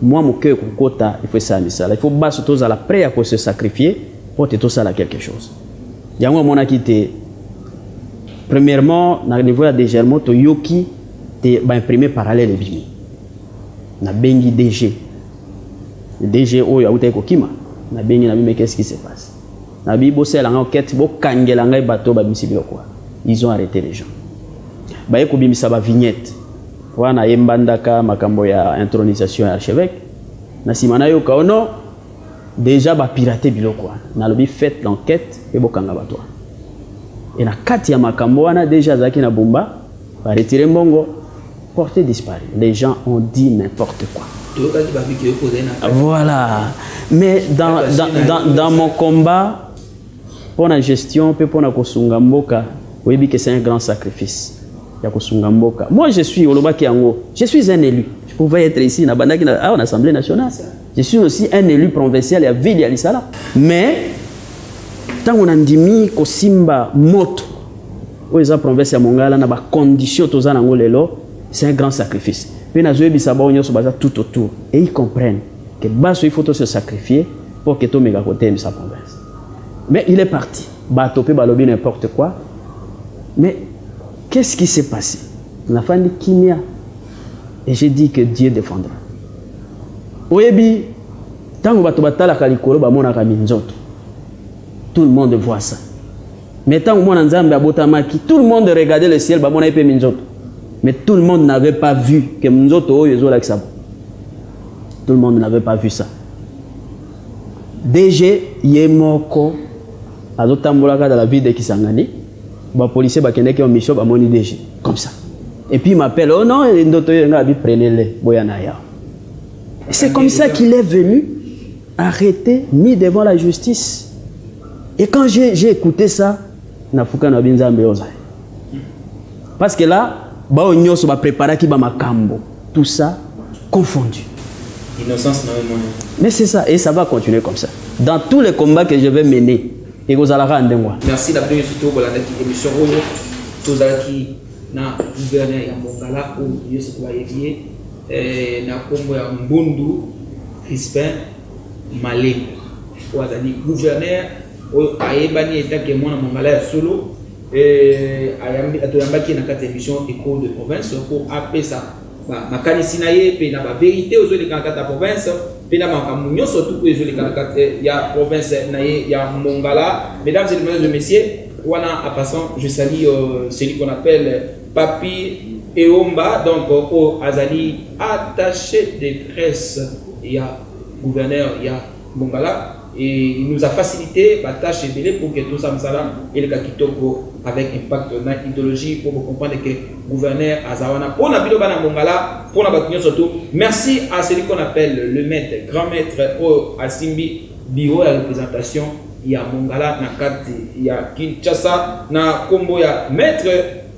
[SPEAKER 3] moi mon cœur kokota il faut ça misala. Il faut baso toza la prêt à se sacrifier pour te ça la quelque chose. Yango mona kité premièrement na niveau ya dégermo to yoki te ba imprimer parallèle bimi. Na bengi DG. Le DG oyo auta kokima. Na bengi na bime qu'est-ce qui se passe? nabi bossé la enquête bo kangela ngai bato ba misibilo quoi. Ils ont arrêté les gens. Ba yeko bimisa ba vignette. Wana yembandaka makambo ya intronisation ya archevêque. Na simana yo kaono déjà ba pirater biloko wana. Na lobi fait l'enquête et bo kanga bato. Et na kati ya makambo wana déjà zaki na bomba ba retirer mbongo porté disparu. Les gens ont dit n'importe quoi. Voilà. Mais dans mon combat pour la gestion, pour la kosunga mboka, oui, que c'est un grand sacrifice. Moi, je suis un élu. Je pouvais être ici en Assemblée nationale. Je suis aussi un élu provincial à Ville à Lissala. Mais tant qu'on a dit que Simba moto, où les provinciaux Mongala na ba condition tous en angolelo, c'est un grand sacrifice. Puis tout autour et ils comprennent que il faut se sacrifier pour que tout méga côté de sa province. Mais il est parti. Batopé balobi n'importe quoi. Mais qu'est-ce qui s'est passé? On a fait une kimia. Et j'ai dit que Dieu défendra. Oyebi, tant que batobata la kalikolo ba mona kaminzoto. Tout le monde voit ça. Mais tant que mon nzambe abotamaki, tout le monde regardait le ciel ba mona epé minzoto. Mais tout le monde n'avait pas vu que Mzoto Yezo Laksabo. Tout le monde n'avait pas vu ça. DG Yemoko Azotambolaka dans la ville de Kisangani. Les policiers qui ont mis à mon DG. Comme ça. Et puis il m'appelle. Oh non, prenez-les. C'est comme ça qu'il est venu arrêté, mis devant la justice. Et quand j'ai écouté ça, parce que là, tout ça confondu.
[SPEAKER 2] Innocence n'a pas.
[SPEAKER 3] Mais c'est ça, et ça va continuer comme ça. Dans tous les combats que je vais mener, et vous allez rendre moi.
[SPEAKER 2] Merci d'avoir surtout pour la émission. Tous qui na gouverneur ya Mongala ou Dieu se doit évier na kombo ya Mbundu Crispin Malé. Ou azali gouverneur ou ayebani état que moi na Mongala ya solo. Ayambi atoyambaki na kati émission écho de province pour appeler ça makanisi na ye pe na ba vérité aux les kata province pe na makamunyo surtout pour les kata ya province na ye ya Mongala. Mesdames et messieurs, wana en passant je salue celui qu'on appelle Papi Eomba, donc au Azali attaché de presse ya gouverneur ya Mongala. Et il nous a facilité la tâche pour que tout ça et le Kakitoko avec impact dans l'idéologie pour comprendre que le gouverneur Azawana pour la vidéo Bana Mongala pour la bataille surtout. Merci à celui qu'on appelle le maître, grand maître au Asimbi bureau de représentation. Il y a Mongala, il y a Kinshasa, na Kombo ya maître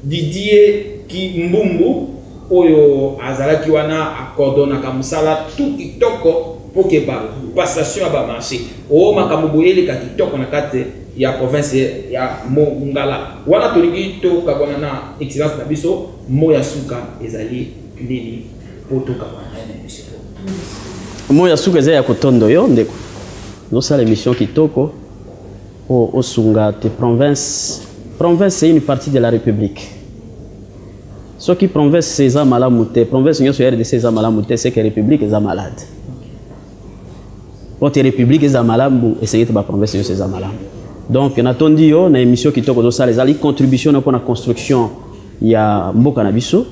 [SPEAKER 2] Didier Kimbumbu, Oyo Azala Kiwana accordona Kamusala tout Kitoko. Pour que la passation va marcher. Oh, ma kamuboye les kakitoko na kate ya province ya Mongala. Wana tolingi to kabona na excellence na biso moya suka ezali nini poto kabona na biso.
[SPEAKER 3] Moya suka ezali ya kotondo yo ndeko. No sala émission kitoko au sunga te province. Province c'est une partie de la République. Ce qui province c'est za malamute, province nyo so RDC c'est za malamute, c'est que République est za malade. Votre République est malade, essayez de province c'est malade. Donc, on a entendu une émission qui toque ça les contributions pour la construction il y a mboka na biso.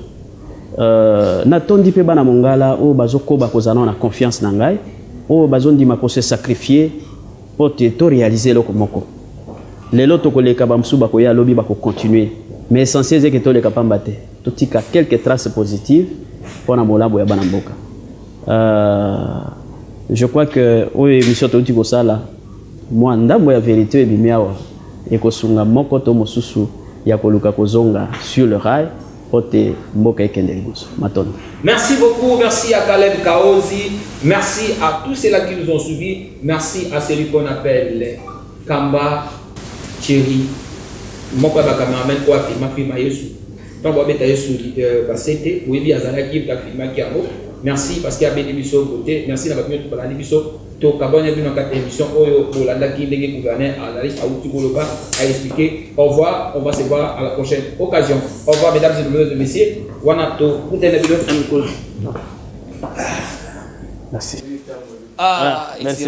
[SPEAKER 3] On a entendu pe bana Mongala o bazoko bakozana na confiance na ngai o bazondi mako se sacrifier pour te réaliser le komoko. Lelo to koleka bamsu bako ya lobby bako continuer. Mais essentiel c'est que to le kapamba te. To tika quelques traces positives pour na molabo ya bana mboka. Je crois que oui, monsieur Toti Kosala, moi ndambo ya vérité bimiawa et kosunga moko to mosusu ya koluka kozonga sur le rail pote mboka ekendelibus. Maton.
[SPEAKER 2] Merci beaucoup, merci à Caleb Kaozi, merci à tous ceux-là qui nous ont suivis, merci à celui qu'on appelle Kamba Thierry. Moko ba cameraman ko afima fima Yesu. Tant bo beta Yesu basete, oui bi azala ki ba fima ki amo. Merci parce qu'il y a des émissions côté. Merci d'avoir venu pour la émission. To kabone bino quatre émissions oyo bolanda ki ndenge gouverneur Azali Aouti Koloba a expliqué. Au revoir, on va se voir à la prochaine occasion. Au revoir mesdames et messieurs. Wanato
[SPEAKER 3] Merci.
[SPEAKER 2] Merci.